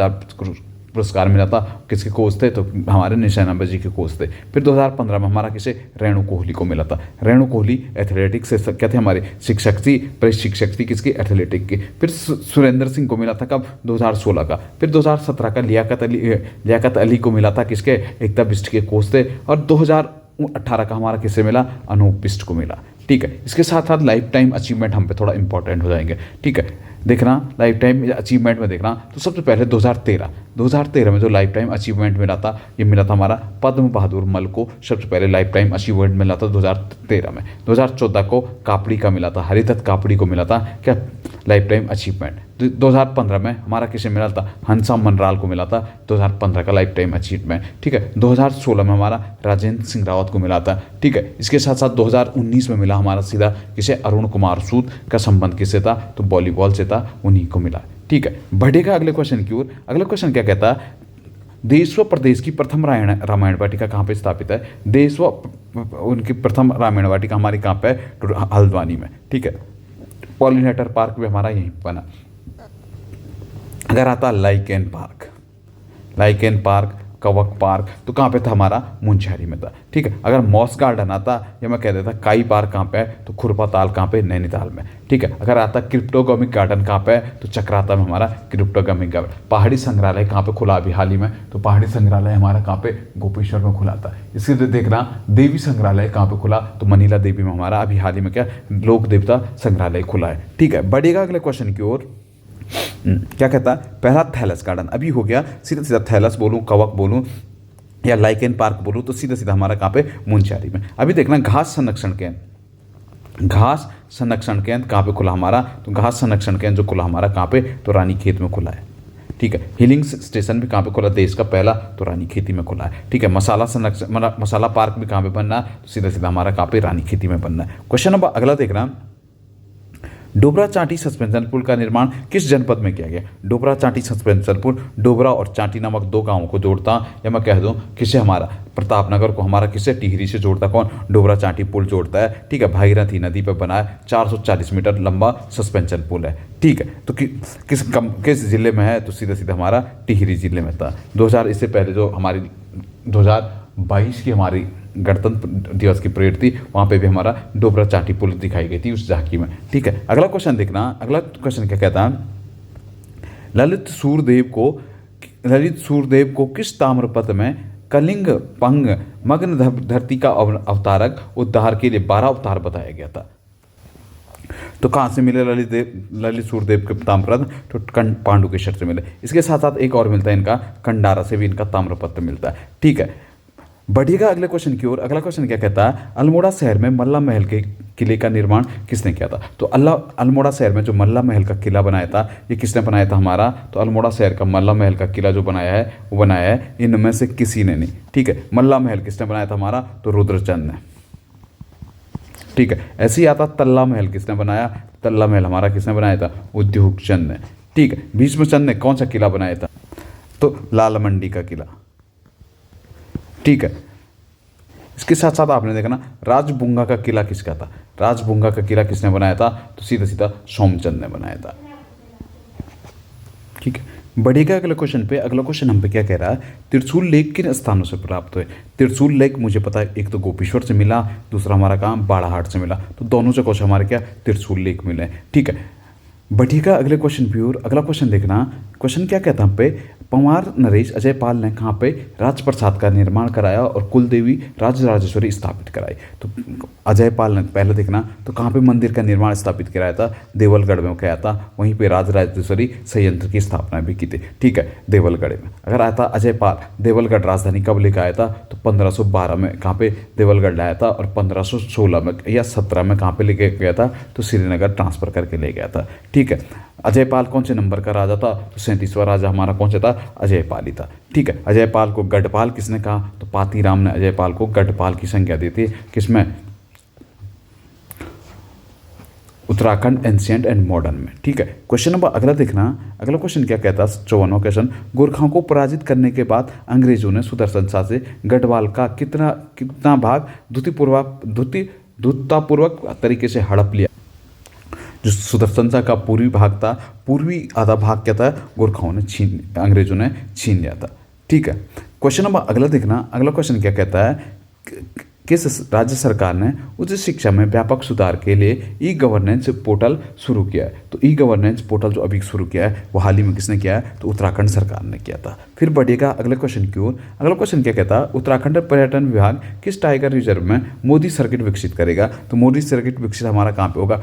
पुरस्कार मिला था। किसके कोच थे, तो हमारे निशानाबा जी के कोच थे। फिर 2015 में हमारा किसे, रेणु कोहली को मिला था। रेणु कोहली एथलेटिक्स से क्या थे, हमारे शिक्षक थी, प्रशिक्षक थी किसकी, एथलेटिक की। फिर सुरेंद्र सिंह को मिला था कब, 2016 का। फिर 2017 का लियाकत अली को मिला था किसके, एकता बिष्ट के कोच थे। और 2018 का हमारा किसे मिला, अनूप बिष्ट को मिला। ठीक है। इसके साथ साथ लाइफ टाइम अचीवमेंट हम पे थोड़ा इंपॉर्टेंट हो जाएंगे। ठीक है, देखना लाइफ टाइम अचीवमेंट में देखना तो सबसे पहले 2013 में जो लाइफ टाइम अचीवमेंट मिला था, ये मिला था हमारा पद्म बहादुर मल को सबसे पहले लाइफ टाइम अचीवमेंट मिला था 2013 में। 2014 को कापड़ी का मिला था, हरिदत्त कापड़ी को मिला था क्या लाइफ टाइम अचीवमेंट। 2015 में हमारा किसे मिला था, हंसा मनराल को मिला था 2015 का लाइफ टाइम अचीवमेंट। ठीक है, 2016 में हमारा राजेंद्र सिंह रावत को मिला था। ठीक है, इसके साथ साथ 2019 में मिला हमारा सीधा किसे, अरुण कुमार सूद का संबंध किससे था, तो वॉलीबॉल से था, उन्हीं को मिला। ठीक है, बढ़ेगा अगले क्वेश्चन की ओर। अगला क्वेश्चन क्या कहता है, देश व प्रदेश की प्रथम रामायण वाटिका कहाँ पे स्थापित है। देश व उनकी प्रथम रामायण वाटिका हमारी कहाँ पे है, तो हल्द्वानी में। ठीक है, पॉलिनेटर पार्क भी हमारा यहीं बना। अगर आता लाइकेन पार्क, कवक पार्क, तो कहाँ पे था हमारा, मुंशियारी में था। ठीक है, अगर मॉस गार्डन आता या मैं कह देता काई पार्क कहाँ पे है, तो खुरपा ताल कहाँ पे, नैनीताल में। ठीक है, अगर आता क्रिप्टोगोमिक गार्डन कहाँ पे है, तो चक्राता में हमारा क्रिप्टोगोमिक गार्डन। पहाड़ी संग्रहालय कहाँ पे खुला अभी हाल ही में, तो पहाड़ी संग्रहालय हमारा कहाँ पे, गोपेश्वर में खुला था। इसके देखना देवी संग्रहालय कहाँ पे खुला, तो मनीला देवी में हमारा अभी हाल ही में क्या लोक देवता संग्रहालय खुला है। ठीक है, बढ़ेगा अगले क्वेश्चन की ओर। क्या कहता है, पहला थैलस गार्डन अभी हो गया, सीधा सीधा थैलस बोलूं, कवक बोलूं या लाइकेन पार्क बोलूं, तो सीधा सीधा हमारा कहाँ पे, मुंशियारी में। अभी देखना घास संरक्षण केंद्र कहाँ पे खुला हमारा, तो घास संरक्षण केंद्र जो खुला हमारा कहाँ पे, तो रानीखेत में खुला है। ठीक है, हीलिंग स्टेशन भी कहाँ पे खुला, देश का पहला, तो रानीखेती में खुला है। ठीक है, मसाला पार्क भी कहाँ पे बनना, तो सीधा सीधा हमारा कहाँ पे, रानीखेती में बनना है। क्वेश्चन नंबर अगला देखना, डोबरा चांटी सस्पेंशन पुल का निर्माण किस जनपद में किया गया। डोबरा चांटी सस्पेंशन पुल डोबरा और चांटी नामक दो गांवों को जोड़ता, या मैं कह दूं किसे हमारा प्रतापनगर को हमारा किसे, टिहरी से जोड़ता, कौन, डोबरा चांटी पुल जोड़ता है। ठीक है, भागीरथी नदी पर बना है, 440 मीटर लंबा सस्पेंशन पुल है। ठीक है, तो किस जिले में है, तो सीधा सीधा हमारा टिहरी जिले में था। 2000 इससे पहले जो हमारी 2022 की हमारी गणतंत्र दिवस की परेड थी, वहाँ पे भी हमारा डोबरा चांटी पुल दिखाई गई थी उस झांकी में। ठीक है, अगला क्वेश्चन देखना, अगला क्वेश्चन क्या कहता है, ललित सूरदेव को किस ताम्रपत्र में कलिंग पंग मग्न धरती का अवतारक उद्धार के लिए 12 अवतार बताया गया था। तो कहाँ से मिले ललित सूरदेव के ताम्रपत्र, तो पांडुकेश्वर से मिले। इसके साथ साथ एक और मिलता है इनका, कंडारा से भी इनका ताम्रपत्र मिलता है। ठीक है, बढ़िएगा अगले क्वेश्चन की ओर। अगला क्वेश्चन क्या कहता है, अल्मोड़ा शहर में मल्ला महल के किले का निर्माण किसने किया था। तो अल्मोड़ा शहर में जो मल्ला महल का किला बनाया था, ये किसने बनाया था हमारा, तो अल्मोड़ा शहर का मल्ला महल का किला जो बनाया है, वो बनाया है इनमें से किसी ने नहीं। ठीक है, मल्ला महल किसने बनाया था हमारा, तो रुद्रचंद ने। ठीक है, ऐसे ही आता तल्ला महल किसने बनाया, तल्ला महल हमारा किसने बनाया था, उद्योग चंद ने। ठीक है, भीष्मचंद ने कौन सा किला बनाया था, तो लाल मंडी का किला। ठीक है, इसके साथ साथ आपने देखना राजबुंगा का किला किसका था, राजबुंगा का किला किसने बनाया था, तो सीधा सीधा सोमचंद ने बनाया था। ठीक है, बढ़ेगा अगले क्वेश्चन पे। अगला क्वेश्चन हम पे क्या कह रहा है, त्रिशूल लेक किन स्थानों से प्राप्त हुए। त्रिशूल लेक मुझे पता है, एक तो गोपेश्वर से मिला, दूसरा हमारा काम बाड़ाहाट से मिला, तो दोनों से क्वेश्चन हमारे क्या, त्रिशूल लेक मिले। ठीक है, बढ़िएगा अगले क्वेश्चन की ओर। अगला क्वेश्चन देखना, क्वेश्चन क्या कहता है हम पे, पंवार नरेश अजयपाल ने कहाँ पे राजप्रसाद का निर्माण कराया और कुलदेवी राजराजेश्वरी स्थापित कराई। तो अजयपाल ने पहले देखना, तो कहाँ पे मंदिर का निर्माण स्थापित कराया था, देवलगढ़ में किया था, वहीं पे राजराजेश्वरी संयंत्र की स्थापना भी की थी। ठीक है, देवलगढ़ में। अगर आता अजयपाल देवलगढ़ राजधानी कब लेकर आया था, तो 1512 में कहाँ पे देवलगढ़ लाया था, और 1516 में या 17 में कहाँ पे लेके गया था, तो श्रीनगर ट्रांसफर करके ले गया था। ठीक है, अजयपाल कौन से नंबर का राजा था, तो 37वां राजा हमारा कौन सा था, अजयपाल ही था। ठीक है, अजयपाल को गढ़पाल किसने कहा, तो पातीराम ने अजयपाल को गढ़पाल की संज्ञा दी थी, किसमें, उत्तराखंड एंशिएंट एंड मॉडर्न में। ठीक है, क्वेश्चन नंबर अगला देखना, अगला क्वेश्चन क्या कहता है, 54वां क्वेश्चन, गोरखाओं को पराजित करने के बाद अंग्रेजों ने सुदर्शन शाह से गढ़वाल का कितना भाग धूर्ततापूर्वक तरीके से हड़प लिया। जो सुदर्शन शाह का पूर्वी भाग था, पूर्वी आधा भाग क्या था, गोरखाओं ने अंग्रेजों ने छीन लिया था। ठीक है, क्वेश्चन नंबर अगला देखना, अगला क्वेश्चन क्या कहता है, किस राज्य सरकार ने उच्च शिक्षा में व्यापक सुधार के लिए ई गवर्नेंस पोर्टल शुरू किया है? तो ई गवर्नेंस पोर्टल जो अभी शुरू किया है वो हाल ही में किसने किया है? तो उत्तराखंड सरकार ने किया था। फिर बढ़ेगा अगले क्वेश्चन की ओर। अगला क्वेश्चन क्या कहता है? उत्तराखंड पर्यटन विभाग किस टाइगर रिजर्व में मोदी सर्किट विकसित करेगा? तो मोदी सर्किट विकसित हमारा कहाँ पे होगा?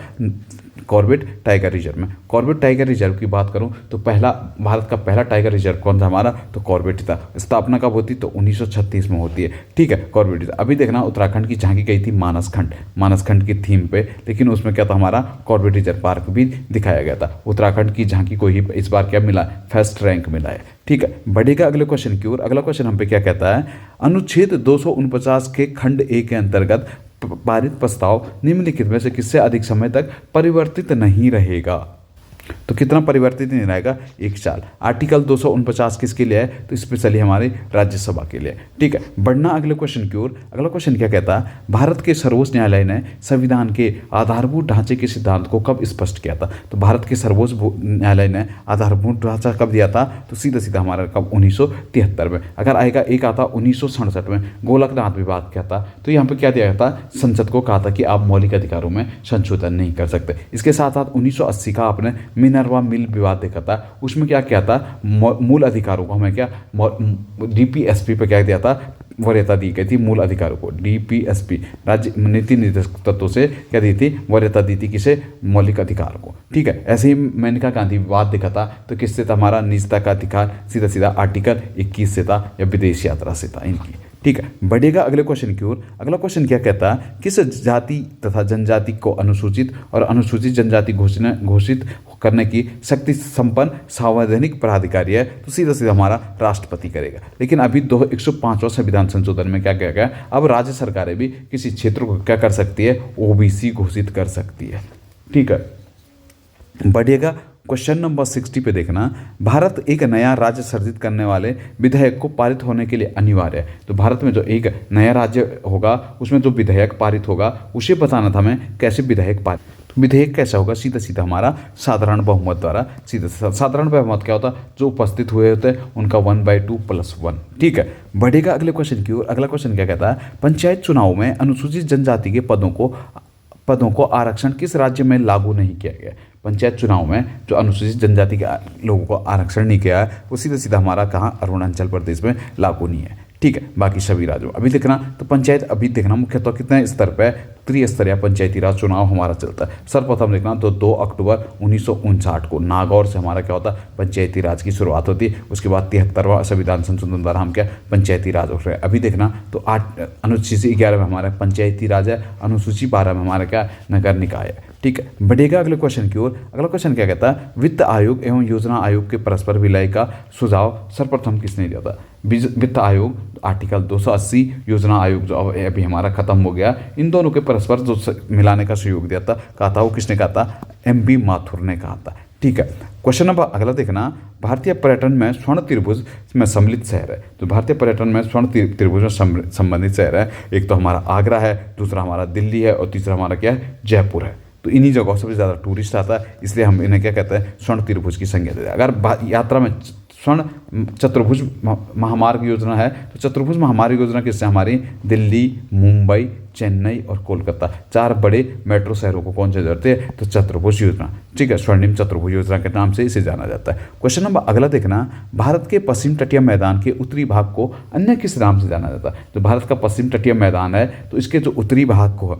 कॉर्बेट टाइगर रिजर्व में। कॉर्बेट टाइगर रिजर्व की बात करूं तो पहला भारत का पहला टाइगर रिजर्व कौन था हमारा? तो कॉर्बेट था। स्थापना कब होती? तो 1936 में होती है। ठीक है, कॉर्बेट। अभी देखना उत्तराखंड की झांकी गई थी मानसखंड की थीम पे, लेकिन उसमें क्या था? हमारा कॉर्बेट रिजर्व पार्क भी दिखाया गया था। उत्तराखंड की झांकी को ही इस बार क्या मिला? फर्स्ट रैंक मिला है। ठीक है, बढ़ेगा अगले क्वेश्चन की ओर। अगला क्वेश्चन हम पे क्या कहता है? अनुच्छेद 249 के खंड ए के अंतर्गत पारित प्रस्ताव निम्नलिखित में से किससे अधिक समय तक परिवर्तित नहीं रहेगा? तो कितना परिवर्तित नहीं रहेगा? 1 साल। आर्टिकल 249 किसके लिए है? तो स्पेशली हमारे राज्यसभा के लिए। ठीक है, बढ़ना अगले क्वेश्चन की ओर। अगला क्वेश्चन क्या कहता है? भारत के सर्वोच्च न्यायालय ने संविधान के आधारभूत ढांचे के सिद्धांत को कब स्पष्ट किया था? तो भारत के सर्वोच्च न्यायालय ने आधारभूत ढांचा कब दिया था? तो सीधा सीधा हमारा कब? 1973 में। अगर आएगा एक आता 1967 में गोलकनाथ विवाद क्या था? तो यहाँ पे क्या दिया गया था? संसद को कहा था कि आप मौलिक अधिकारों में संशोधन नहीं कर सकते। इसके साथ साथ 1980 का आपने मिनर्वा मिल विवाद देखा था। उसमें क्या किया था? मूल अधिकारों को हमें क्या डीपीएसपी पे क्या दिया था? वरीयता दी गई थी मूल अधिकारों को। डीपीएसपी राज्य नीति निर्देशक तत्वों से क्या दी थी? वरीयता दी थी। किसे? मौलिक अधिकार को। ठीक है, ऐसे ही मेनका गांधी विवाद देखा था। तो किससे था? हमारा निजता का अधिकार सीधा सीधा आर्टिकल 21 से था या विदेश यात्रा से था इनकी। ठीक है, बढ़ेगा अगले क्वेश्चन की ओर। अगला क्वेश्चन क्या कहता है? किस जाति तथा जनजाति को अनुसूचित और अनुसूचित जनजाति घोषित करने की शक्ति संपन्न संवैधानिक प्राधिकारी है? तो सीधा सीधा हमारा राष्ट्रपति करेगा। लेकिन अभी 105वां संविधान संशोधन में क्या किया गया? अब राज्य सरकारें भी किसी क्षेत्र को क्या कर सकती है? ओबीसी घोषित कर सकती है। ठीक है, बढ़िएगा क्वेश्चन नंबर 60 पे देखना। भारत एक नया राज्य सृजित करने वाले विधेयक को पारित होने के लिए अनिवार्य है। तो भारत में जो एक नया राज्य होगा उसमें जो विधेयक पारित होगा उसे बताना था हमें कैसे विधेयक पारित। तो विधेयक कैसा होगा? सीधा सीधा हमारा साधारण बहुमत द्वारा। सीधा साधारण बहुमत क्या होता? जो उपस्थित हुए होते हैं उनका 1/2+1। ठीक है, बढ़ेगा अगले क्वेश्चन की ओर। अगला क्वेश्चन क्या कहता है? पंचायत चुनाव में अनुसूचित जनजाति के पदों को आरक्षण किस राज्य में लागू नहीं किया गया? पंचायत चुनाव में जो अनुसूचित जनजाति के लोगों को आरक्षण नहीं किया है वो सीधा सीधा हमारा कहाँ? अरुणाचल प्रदेश में लागू नहीं है। ठीक है, बाकी सभी राज्यों अभी देखना। तो पंचायत अभी देखना मुख्यतः कितने स्तर पर? त्रिस्तरीय पंचायती राज चुनाव हमारा चलता है। सर्वप्रथम देखना तो 2 अक्टूबर 1959 को नागौर से हमारा क्या होता है? पंचायती राज की शुरुआत होती है। उसके बाद 73वां संविधान संशोधन द्वारा हम क्या? पंचायती राज उठ रहे हैं। अभी देखना तो 8 अनुसूची 11 में हमारा पंचायती राज है। अनुसूची 12 में हमारा क्या? नगर निकाय है। ठीक है, बढ़ेगा अगले क्वेश्चन की ओर। अगला क्वेश्चन क्या कहता है? वित्त आयोग एवं योजना आयोग के परस्पर विलय का सुझाव सर्वप्रथम किसने दिया था? वित्त आयोग आर्टिकल 280, योजना आयोग जो अभी हमारा खत्म हो गया, इन दोनों के परस्पर जो मिलाने का सहयोग दिया था कहा था वो किसने कहा था? एमबी माथुर ने कहा था। ठीक है, क्वेश्चन नंबर अगला देखना। भारतीय पर्यटन में स्वर्ण त्रिभुज में सम्मिलित शहर है। तो भारतीय पर्यटन में स्वर्ण त्रिभुज में संबंधित शहर है। एक तो हमारा आगरा है, दूसरा हमारा दिल्ली है और तीसरा हमारा क्या है? जयपुर है। तो इन्हीं जगहों सबसे ज़्यादा टूरिस्ट आता है, इसलिए हम इन्हें क्या कहते हैं? स्वर्ण त्रिभुज की संज्ञा देते हैं। अगर यात्रा में स्वर्ण चतुर्भुज महामार्ग योजना है तो चतुर्भुज महामार्ग योजना किससे? हमारी दिल्ली, मुंबई, चेन्नई और कोलकाता 4 बड़े मेट्रो शहरों को कौन से जोड़ते हैं? तो चतुर्भुज योजना। ठीक है, स्वर्णिम चतुर्भुज योजना के नाम से इसे जाना जाता है। क्वेश्चन नंबर अगला देखना। भारत के पश्चिम तटीय मैदान के उत्तरी भाग को अन्य किस नाम से जाना जाता है? तो भारत का पश्चिम तटीय मैदान है तो इसके जो उत्तरी भाग को,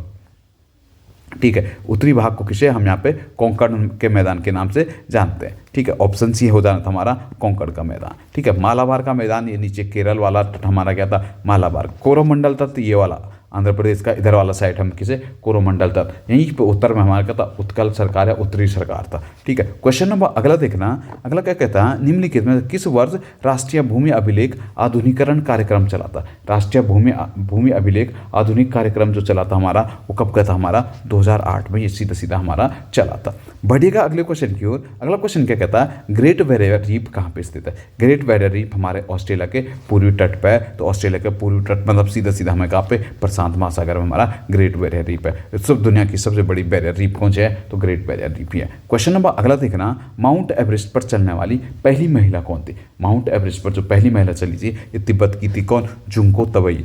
ठीक है, उत्तरी भाग को किसे हम यहाँ पे कोंकण के मैदान के नाम से जानते हैं। ठीक है, ऑप्शन सी हो जाना था हमारा कोंकण का मैदान। ठीक है, मालाबार का मैदान ये नीचे केरल वाला तट हमारा क्या था? मालाबार। कोरोमंडल तट ये वाला आंध्र प्रदेश का इधर वाला साइड हम किसे? कोरोमंडल तट। यहीं पे उत्तर में हमारा क्या था? उत्कल सरकार या उत्तरी सरकार था। ठीक है, क्वेश्चन नंबर अगला देखना। अगला क्या कहता है? निम्नलिखित में किस वर्ष राष्ट्रीय भूमि अभिलेख आधुनिकीकरण कार्यक्रम चला था? राष्ट्रीय भूमि अभिलेख आधुनिक कार्यक्रम जो चला था हमारा वो कब का था? हमारा 2008 में ये सीधा सीधा हमारा चला था। बढ़ेगा अगले क्वेश्चन की ओर। अगला क्वेश्चन क्या कहता है? ग्रेट बैरियर रीफ कहाँ पे स्थित है? ग्रेट बैरियर रीफ हमारे ऑस्ट्रेलिया के पूर्वी तट पर है। तो ऑस्ट्रेलिया के पूर्वी तट मतलब सीधा सीधा हमें कहाँ पे? प्रशांत महासागर में हमारा ग्रेट बैरियर रीफ है। सब दुनिया की सबसे बड़ी बैरियर रीफ कौन सी है? तो ग्रेट बैरियर रीफ ही है। क्वेश्चन नंबर अगला देखना। माउंट एवरेस्ट पर चलने वाली पहली महिला कौन थी? माउंट एवरेस्ट पर जो पहली महिला चली थी ये तिब्बत की थी। कौन? जुंको तबई।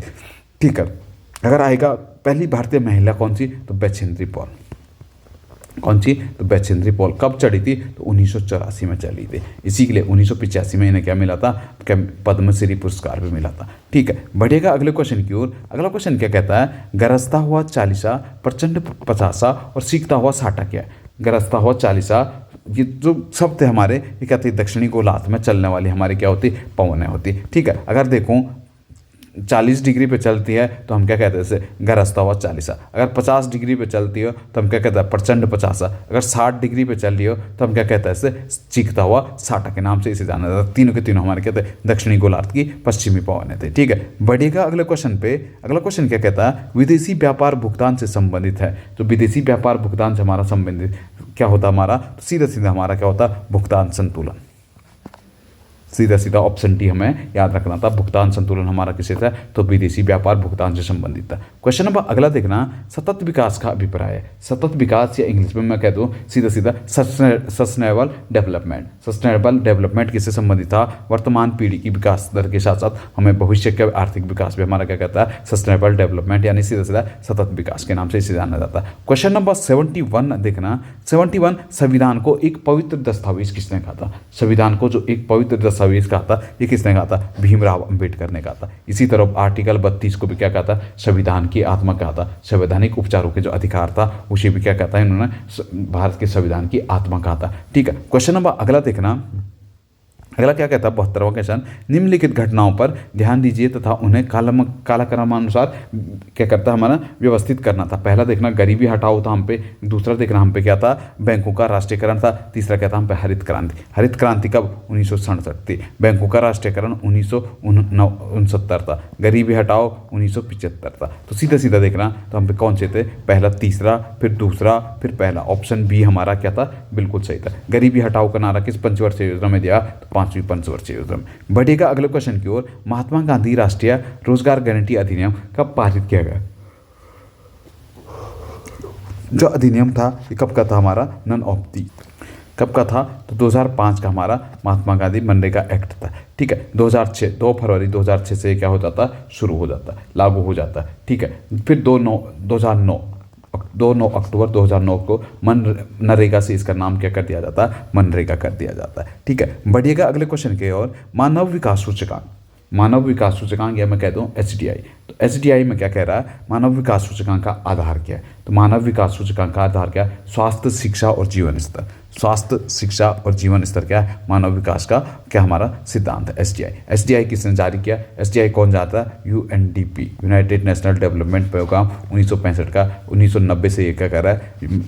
ठीक है, अगर आएगा पहली भारतीय महिला कौन सी, तो बछेंद्री पॉल। कौन सी, तो बछेंद्री पॉल। कब चढ़ी थी, तो 1984 में चली थी। इसी के लिए 1985 में इन्हें क्या मिला था, पद्मश्री पुरस्कार भी मिला था। ठीक है, बढ़ेगा अगले क्वेश्चन की ओर। अगला क्वेश्चन क्या कहता है, गरजता हुआ चालीसा, प्रचंड पचासा और सीखता हुआ साटा क्या है। गरजता हुआ चालीसा, ये जो शब्द है हमारे, ये कहते हैं दक्षिणी गोलार्ध में चलने वाली हमारी क्या होती, पवनें होती। ठीक है, अगर देखूँ 40 डिग्री पे चलती है तो हम क्या कहते हैं इसे, गरजता हुआ चालीसा। अगर 50 डिग्री पे चलती हो तो हम क्या कहते हैं, प्रचंड पचासा। अगर 60 डिग्री पे चल रही हो तो हम क्या कहते हैं इसे, चीखता हुआ साटा के नाम से इसे जाना जाता है। तीनों के तीनों हमारे कहते हैं दक्षिणी गोलार्ध की पश्चिमी पवनें थे। ठीक है, बढ़ेगा अगले क्वेश्चन पे। अगला क्वेश्चन क्या कहता है, विदेशी व्यापार भुगतान से संबंधित है। तो विदेशी व्यापार भुगतान से हमारा संबंधित क्या होता है, हमारा तो सीधा सीधा हमारा क्या होता है, भुगतान संतुलन। सीधा सीधा ऑप्शन डी हमें याद रखना था। भुगतान संतुलन हमारा किससे था, तो विदेशी व्यापार भुगतान से संबंधित था। क्वेश्चन नंबर अगला देखना, सतत विकास का अभिप्राय है। सतत विकास या इंग्लिश में मैं कह दूं सीधा सीधा सस्टेनेबल डेवलपमेंट। सस्टेनेबल डेवलपमेंट किससे संबंधित था, वर्तमान पीढ़ी की विकास दर के साथ साथ हमें भविष्य के आर्थिक विकास भी हमारा क्या कहता है, सस्टेनेबल डेवलपमेंट, यानी सीधा सीधा सतत विकास के नाम से इसे जाना जाता है। क्वेश्चन नंबर 71 देखना, 71 संविधान को एक पवित्र दस्तावेज किसने कहा था। संविधान को जो एक पवित्र दस्तावेज कहा था, ये किसने कहा था, भीमराव अंबेडकर ने कहा था। इसी तरह आर्टिकल 32 को भी क्या कहा था, संविधान की आत्मा कहा था। संवैधानिक उपचारों के जो अधिकार था उसे भी क्या कहता है इन्होंने, भारत के संविधान की आत्मा कहा था। ठीक है, क्वेश्चन नंबर अगला देखना। अगला क्या कहता है, 72वां क्वेश्चन, निम्नलिखित घटनाओं पर ध्यान दीजिए तथा उन्हें कालक्रमानुसार क्या करता है, हमारा व्यवस्थित करना था। पहला देखना गरीबी हटाओ था हम पे, दूसरा देखना हम पे क्या था, बैंकों का राष्ट्रीयकरण था, तीसरा क्या था हम पे, हरित क्रांति। हरित क्रांति कब, 1967 थी। बैंकों का राष्ट्रीयकरण 1969 था। गरीबी हटाओ 1975 था। तो सीधा सीधा देखना तो हम पे कौन से थे, पहला, तीसरा, फिर दूसरा, फिर पहला। ऑप्शन बी हमारा क्या था, बिल्कुल सही था। गरीबी हटाओ का नारा किस पंचवर्षीय योजना में दिया, तो 5वीं पंचवर्षीय योजना में। बढ़ेगा अगले क्वेश्चन की ओर। महात्मा गांधी राष्ट्रीय रोजगार गारंटी अधिनियम कब पारित किया गया। जो अधिनियम था ये कब का था हमारा, नन ऑफ दी, कब का था, तो 2005 का हमारा महात्मा गांधी मनरेगा एक्ट था। ठीक है, 2006 2 फरवरी 2006 से क्या हो जाता है, शुरू हो जाता है, लागू हो जाता है। ठीक है, फिर 2 अक्टूबर 2009 को मनरेगा से इसका नाम क्या कर दिया जाता है, मनरेगा कर दिया जाता है। ठीक है, बढ़िएगा अगले क्वेश्चन की ओर। मानव विकास सूचकांक, मानव विकास सूचकांक या मैं कह दूं HDI। तो HDI में क्या कह रहा है, मानव विकास सूचकांक का आधार क्या है, तो मानव विकास सूचकांक का आधार क्या है, स्वास्थ्य, शिक्षा और जीवन स्तर। स्वास्थ्य, शिक्षा और जीवन स्तर क्या है, मानव विकास का क्या हमारा सिद्धांत है, HDI। HDI किसने जारी किया, HDI कौन जाता है, UNDP, United National Development Programme 1965 का, 1990 से ये क्या कर रहा है,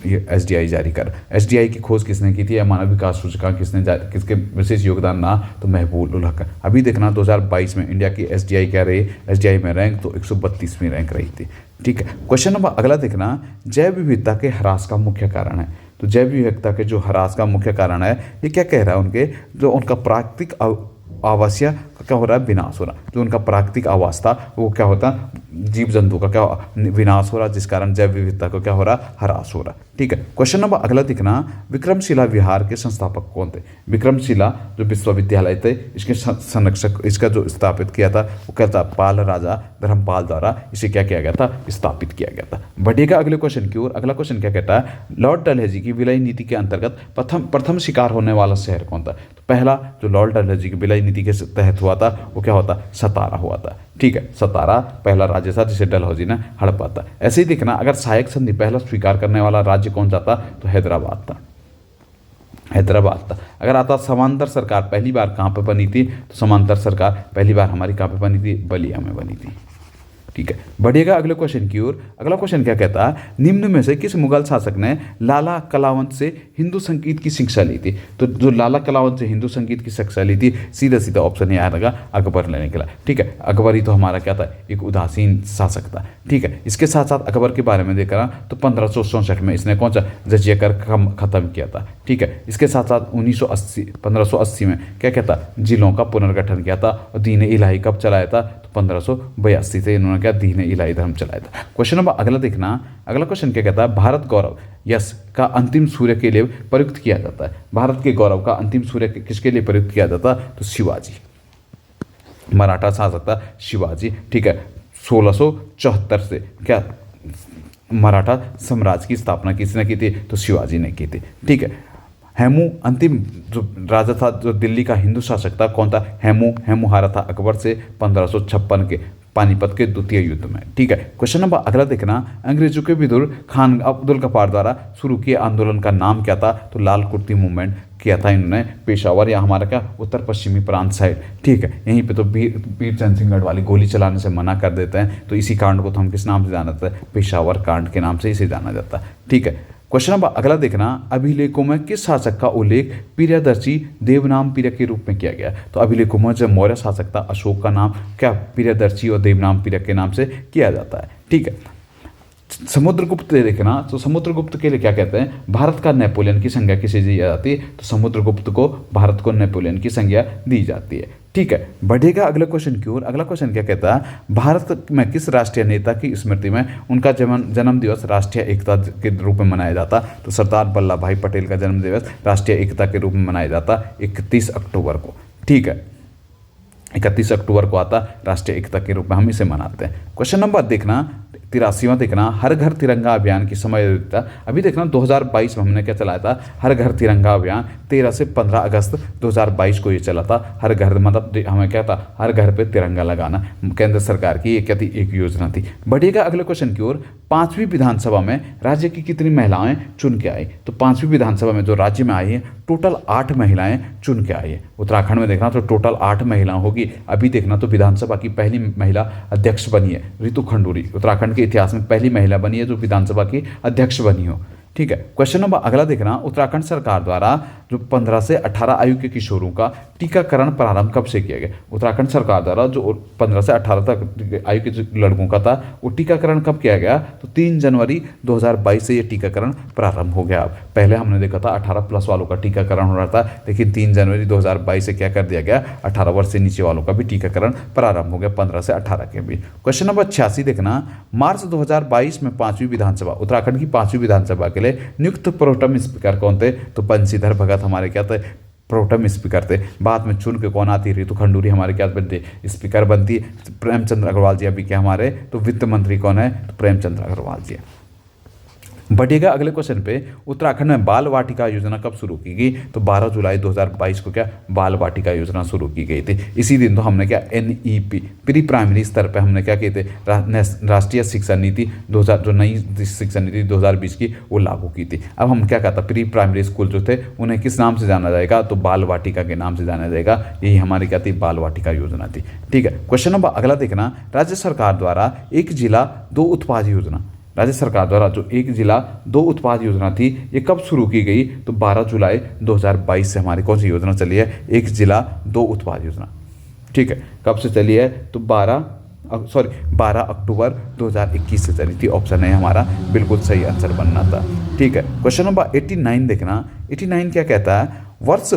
ये HDI जारी कर रहा है। HDI की खोज किसने की थी, या मानव विकास सूचकांक किसने किसके विशेष योगदान ना, तो महबूब उल हक। अभी देखना 2022 में इंडिया की HDI क्या रही, HDI में रैंक तो 132वीं रैंक रही थी। ठीक है, क्वेश्चन नंबर अगला देखना, जैव विविधता के ह्रास का मुख्य कारण है। तो जैव विविधता के जो ह्रास का मुख्य कारण है, ये क्या कह रहा है, उनके जो उनका प्राकृतिक आवास या क्या हो रहा है, विनाश हो रहा है। जो उनका प्राकृतिक आवास था वो क्या होता, जीव जंतु का क्या विनाश हो रहा, जिस कारण जैव विविधता को क्या हो रहा, ह्रास हो रहा। ठीक है, क्वेश्चन नंबर अगला दिखना, विक्रमशिला विहार के संस्थापक कौन थे। विक्रमशिला जो विश्वविद्यालय थे, इसके संरक्षक, इसका जो स्थापित किया था वो क्या था, पाल राजा धर्मपाल द्वारा इसे क्या किया गया था, स्थापित किया गया था। बढ़ेगा अगले क्वेश्चन की ओर। अगला क्वेश्चन क्या कहता है, लॉर्ड डलहौजी की विलय नीति के अंतर्गत प्रथम शिकार होने वाला शहर कौन था। तो पहला जो लॉर्ड डलहौजी की विलय नीति के तहत हुआ था वो क्या होता, सतारा हुआ था। ठीक है, सतारा पहला राज्य था जिसे डलहौजी ने हड़पा था। ऐसे ही देखना, अगर सहायक संधि पहला स्वीकार करने वाला राज्य कौन जाता, तो हैदराबाद था, हैदराबाद था। अगर आता समांतर सरकार पहली बार कहाँ पे बनी थी, तो समांतर सरकार पहली बार हमारी कहाँ पे बनी थी, बलिया में बनी थी। ठीक है, बढ़िएगा अगले क्वेश्चन की ओर। अगला क्वेश्चन क्या कहता है, निम्न में से किस मुगल शासक ने लाला कलावंत से हिंदू संगीत की शिक्षा ली थी। तो जो लाला कलावंत से हिंदू संगीत की शिक्षा ली थी, सीधा सीधा ऑप्शन यहाँ आएगा, अकबर ने निकला। ठीक है, अकबर ही तो हमारा क्या था, एक उदासीन शासक था। ठीक है, इसके साथ साथ अकबर के बारे में देखा तो 1564 में इसने कौन सा जजिया कर खत्म किया था। ठीक है, इसके साथ साथ 1580 में क्या कहता, जिलों का पुनर्गठन किया था। और दीन इलाही कब चलाया था, तो 1582 से इन्होंने क्या, दीन इलाही धर्म चलाया था। क्वेश्चन नंबर अगला देखना, अगला क्वेश्चन क्या कहता है, भारत गौरव यश का अंतिम सूर्य के लिए प्रयुक्त किया जाता है। भारत के गौरव का अंतिम सूर्य किसके लिए प्रयुक्त किया जाता है, तो शिवाजी, मराठा शासक था शिवाजी। ठीक है, 1674 से क्या मराठा साम्राज्य की स्थापना किसने की थी? तो शिवाजी ने की थी। ठीक है। हेमू अंतिम जो राजा था, जो दिल्ली का हिंदू शासक था, कौन था? हेमू हारा था अकबर से 1556 के पानीपत के द्वितीय युद्ध में। ठीक है। क्वेश्चन नंबर अगला देखना, अंग्रेजों के विरुद्ध खान अब्दुल गफ्फार द्वारा शुरू किए आंदोलन का नाम क्या था? तो लाल कुर्ती मूवमेंट किया था इन्होंने, पेशावर या हमारा क्या उत्तर पश्चिमी प्रांत साइड। ठीक है। यहीं पे तो वीर चंद सिंह गढ़वाली गोली चलाने से मना कर देते हैं, तो इसी कांड को तो हम किस नाम से जाना जाता है? पेशावर कांड के नाम से इसे जाना जाता है। ठीक है। क्वेश्चन नंबर अगला देखना, अभिलेखों में किस शासक का उल्लेख प्रियदर्शी देवनाम पीरक के रूप में किया गया? तो अभिलेखों में जब मौर्य शासक था अशोक का नाम क्या प्रियदर्शी और देवनाम पीरक के नाम से किया जाता है। ठीक है। समुद्रगुप्त देखना, तो समुद्रगुप्त के लिए क्या कहते हैं? भारत का नेपोलियन की संज्ञा किसे दी जाती है? तो समुद्रगुप्त को भारत को नेपोलियन की संज्ञा दी जाती है। ठीक है। बढ़ेगा अगले क्वेश्चन की ओर। अगला क्वेश्चन क्या कहता है? भारत में किस राष्ट्रीय नेता की स्मृति में उनका जन्म दिवस राष्ट्रीय एकता के रूप में मनाया जाता? तो सरदार वल्लभ भाई पटेल का जन्म दिवस राष्ट्रीय एकता के रूप में मनाया जाता 31 अक्टूबर को। ठीक है। 31 अक्टूबर को आता राष्ट्रीय एकता के रूप में हम इसे मनाते हैं। क्वेश्चन नंबर देखना 83वां देखना, हर घर तिरंगा अभियान की समयता अभी देखना 2022 में हमने क्या चलाया था? हर घर तिरंगा अभियान 13 से 15 अगस्त 2022 को ये चला था। हर घर मतलब हमें क्या था? हर घर पे तिरंगा लगाना केंद्र सरकार की ये क्या थी? एक योजना थी। बढ़ेगा अगले क्वेश्चन की ओर। 5वीं विधानसभा में राज्य की कितनी महिलाएं चुन के आई? तो 5वीं विधानसभा में जो राज्य में आई है टोटल 8 महिलाएं चुन के आई है। उत्तराखंड में देखना तो टोटल 8 महिलाएं होगी। अभी देखना तो विधानसभा की पहली महिला अध्यक्ष बनी है रितु खंडूरी, उत्तराखंड के इतिहास में पहली महिला बनी है जो विधानसभा की अध्यक्ष बनी हो। ठीक है। क्वेश्चन नंबर अगला देखना, उत्तराखंड सरकार द्वारा जो 15 से 18 आयु के किशोरों का टीकाकरण प्रारंभ कब से किया गया? उत्तराखंड सरकार द्वारा जो 15 से 18 तक आयु के जो लड़कों का था वो टीकाकरण कब किया गया? तो 3 जनवरी 2022 से ये टीकाकरण प्रारंभ हो गया। पहले हमने देखा था 18 प्लस वालों का टीकाकरण हो रहा था, लेकिन 3 जनवरी 2022 से क्या कर दिया गया? 18 वर्ष से नीचे वालों का भी टीकाकरण प्रारंभ हो गया 15 से 18 के बीच। क्वेश्चन नंबर 86 देखना, मार्च 2022 में 5वीं विधानसभा उत्तराखंड की 5वीं विधानसभा के लिए नियुक्त प्रोटेम स्पीकर कौन थे? तो बंशीधर भगत हमारे क्या थे? प्रोटेम स्पीकर थे। बाद में चुन के कौन आती? रितु खंडूरी हमारे क्या बनती? स्पीकर बनती। प्रेमचंद्र अग्रवाल जी अभी क्या हमारे तो वित्त मंत्री कौन है? तो प्रेमचंद्र अग्रवाल जी। बढ़ेगा अगले क्वेश्चन पे, उत्तराखंड में बाल वाटिका योजना कब शुरू की गई? तो 12 जुलाई 2022 को क्या बाल वाटिका योजना शुरू की गई थी। इसी दिन तो हमने क्या NEP प्री प्राइमरी स्तर पे हमने क्या किए थे? राष्ट्रीय शिक्षा नीति 2000 जो नई शिक्षा नीति 2020 की वो लागू की थी। अब हम क्या कहता प्री प्राइमरी स्कूल जो थे उन्हें किस नाम से जाना जाएगा? तो बाल वाटिका के नाम से जाना जाएगा। यही हमारी क्या थी? बाल वाटिका योजना थी। ठीक है। क्वेश्चन नंबर अगला देखना, राज्य सरकार द्वारा एक जिला 2 उत्पाद योजना, राज्य सरकार द्वारा जो एक जिला 2 उत्पाद योजना थी ये कब शुरू की गई? तो 12 जुलाई 2022 से हमारी कौन सी योजना चली है? एक जिला 2 उत्पाद योजना। ठीक है। कब से चली है? तो 12 अक्टूबर 2021 से चली थी। ऑप्शन है हमारा बिल्कुल सही आंसर बनना था। ठीक है। क्वेश्चन नंबर 89 देखना, 89 क्या कहता है? वर्ष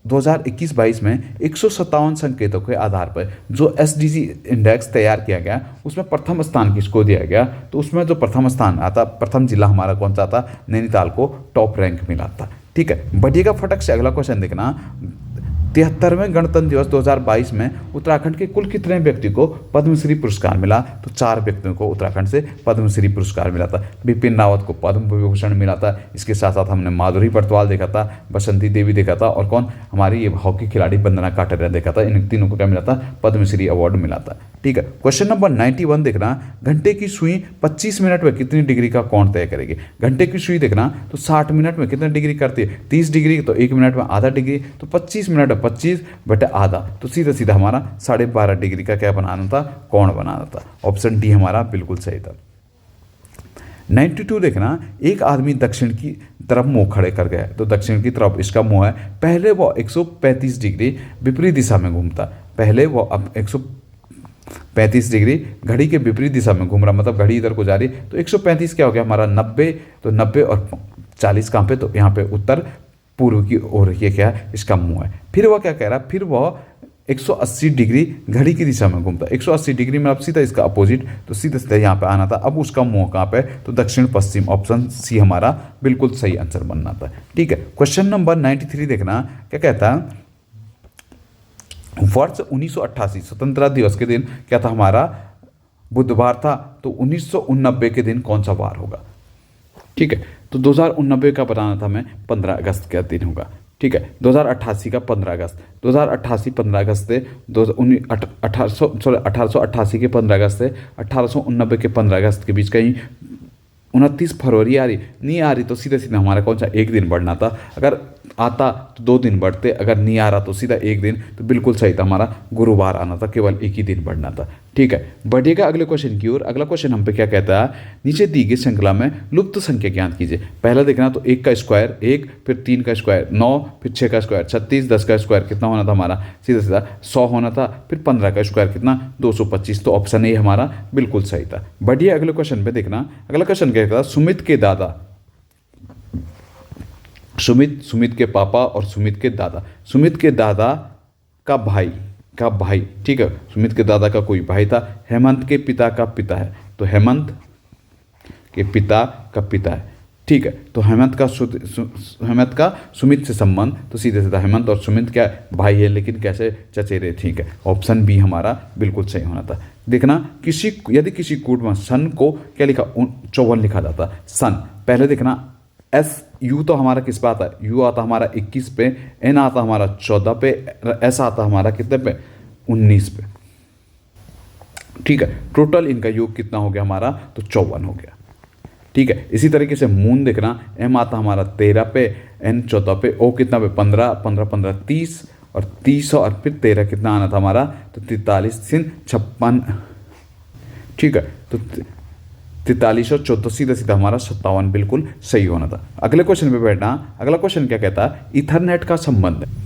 2021-22 में 157 संकेतों के आधार पर जो SDG इंडेक्स तैयार किया गया उसमें प्रथम स्थान किसको दिया गया? तो उसमें जो प्रथम स्थान आता, प्रथम जिला हमारा कौन सा था? नैनीताल को टॉप रैंक मिला था। ठीक है। बढ़िएगा फटक से अगला क्वेश्चन देखना, 73वें गणतंत्र दिवस 2022 में उत्तराखंड के कुल कितने व्यक्ति को पद्मश्री पुरस्कार मिला? तो 4 व्यक्तियों को उत्तराखंड से पद्मश्री पुरस्कार मिला था। बिपिन रावत को पद्म विभूषण मिला था। इसके साथ साथ हमने माधुरी बटवाल देखा था, बसंती देवी देखा था और कौन हमारी ये हॉकी खिलाड़ी वंदना काटरिया देखा था। इन तीनों को क्या मिला था? पद्मश्री अवार्ड मिला था। ठीक है। क्वेश्चन नंबर 91 देखना, घंटे की सुई 25 मिनट में कितनी डिग्री का कोण तय करेगी? घंटे की सुई देखना तो 60 मिनट में कितनी डिग्री करती है? 30 डिग्री। तो 1 मिनट में आधा डिग्री, तो 25 मिनट में 25/आधा, तो सीधा सीधा हमारा 12.5 डिग्री का क्या बनाना था? कोण बनाना था। ऑप्शन डी हमारा बिल्कुल सही था। 92 देखना, एक आदमी दक्षिण की तरफ मुंह खड़े कर गया है। तो दक्षिण की तरफ इसका मुंह है। पहले वो 135 डिग्री विपरीत दिशा में घूमता, पहले वो अब 135 डिग्री घड़ी के विपरीत दिशा में घूम रहा, मतलब घड़ी इधर को जा रही। तो 135 क्या हो गया हमारा? 90। तो 90 और 40 कहाँ पे? तो यहाँ पे उत्तर पूर्व की ओर ये क्या है? इसका मुंह है। फिर वह क्या कह रहा है? फिर वह 180 डिग्री घड़ी की दिशा में घूमता। 180 डिग्री में अब सीधा इसका अपोजिट, तो सीधा सीधा यहाँ पे आना था। अब उसका मुंह कहाँ पे? तो दक्षिण पश्चिम। ऑप्शन सी हमारा बिल्कुल सही आंसर बनना था। ठीक है। क्वेश्चन नंबर 93 देखना, क्या कहता है? वर्ष 1988 स्वतंत्रता दिवस के दिन क्या था हमारा? बुधवार था, तो 1989 के दिन कौन सा वार होगा। ठीक है, तो 2089 का बताना था मैं, 15 अगस्त का दिन होगा। ठीक है, 2088 का 15 अगस्त, 2088 15 अगस्त से 1888 के 15 अगस्त से 1889 के 15 अगस्त के बीच कहीं 29 फरवरी आ रही, नहीं आ रही तो सीधे सीधे हमारा कौन सा एक दिन बढ़ना था। अगर आता तो 2 दिन बढ़ते, अगर नहीं आ रहा तो सीधा एक दिन, तो बिल्कुल सही था, हमारा गुरुवार आना था, केवल एक ही दिन बढ़ना था। ठीक है, बढ़िएगा अगले क्वेश्चन की ओर। अगला क्वेश्चन हम पे क्या कहता है, नीचे दी गई श्रृंखला में लुप्त संख्या ज्ञात कीजिए। पहला देखना तो 1 का स्क्वायर 1, फिर 3 का स्क्वायर 9, फिर 6 का स्क्वायर 36, 10 का स्क्वायर कितना होना था हमारा, सीधा सीधा 100 होना था, फिर 15 का स्क्वायर कितना 225, तो ऑप्शन ए हमारा बिल्कुल सही था। बढ़िए अगले क्वेश्चन पे देखना। अगला क्वेश्चन क्या कहता है, सुमित के दादा, सुमित के पापा और सुमित के दादा, सुमित के दादा का भाई, ठीक है, सुमित के दादा का कोई भाई था, हेमंत के पिता का पिता है, तो हेमंत के पिता का पिता है। ठीक है, तो हेमंत का सुमित से संबंध, तो सीधे सीधा हेमंत और सुमित क्या भाई है, लेकिन कैसे चचेरे। ठीक है, ऑप्शन बी हमारा बिल्कुल सही होना था। देखना यदि किसी कूट में सन को क्या लिखा 54 लिखा जाता, सन पहले देखना एस यू तो हमारा किस पे आता है, यू आता हमारा 21 पे, एन आता हमारा 14 पे, एस आता हमारा कितने पे 19 पे। ठीक है, टोटल इनका योग कितना हो गया हमारा, तो 54 हो गया। ठीक है, इसी तरीके से मून देखना, एम आता हमारा 13 पे, एन 14 पे, ओ कितना पे 15, 15 15 30, और 30 और फिर 13 कितना आना था हमारा, तो 43 56। ठीक है, तो 43 और 14 सीधा सीधा हमारा 57 बिल्कुल सही होना था। अगले क्वेश्चन पे बैठना। अगला क्वेश्चन क्या कहता है, इथरनेट का संबंध है।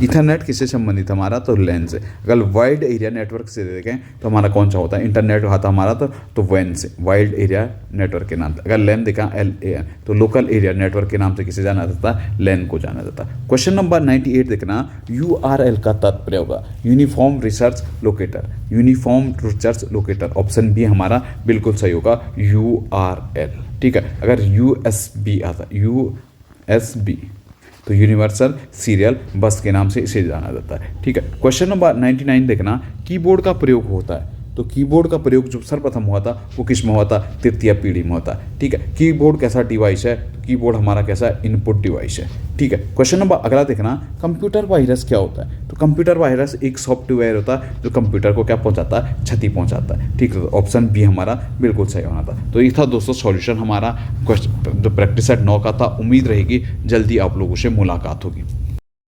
इथरनेट किससे संबंधित हमारा, तो लैन से। अगर वाइड एरिया नेटवर्क से देखें तो हमारा कौन सा होता है, इंटरनेट होता हमारा तो वैन से, वाइड एरिया नेटवर्क के नाम से। अगर लैन देखा LAN, तो लोकल एरिया नेटवर्क के नाम से किसे जाना जाता है, लैन को जाना जाता है। क्वेश्चन नंबर 98 देखना, URL का तात्पर्य होगा uniform research locator, uniform research locator, option B हमारा बिल्कुल सही होगा, URL। ठीक है, अगर USB आता, USB तो यूनिवर्सल सीरियल बस के नाम से इसे जाना जाता है। ठीक है, क्वेश्चन नंबर 99 देखना, कीबोर्ड का प्रयोग होता है, तो कीबोर्ड का प्रयोग जो सर्वप्रथम हुआ था वो किस में हुआ था, तृतीय पीढ़ी में होता है। ठीक है, कीबोर्ड कैसा डिवाइस है, तो कीबोर्ड हमारा कैसा इनपुट डिवाइस है। ठीक है, क्वेश्चन नंबर अगला देखना, कंप्यूटर वायरस क्या होता है, तो कंप्यूटर वायरस एक सॉफ्टवेयर होता है जो कंप्यूटर को क्या पहुंचाता है, क्षति पहुंचाता है। ठीक है, तो ऑप्शन बी हमारा बिल्कुल सही होना था। तो ये था दोस्तों सॉल्यूशन हमारा क्वेश्चन जो प्रैक्टिस सेट 9 का था। उम्मीद रहेगी जल्दी आप लोगों से मुलाकात होगी।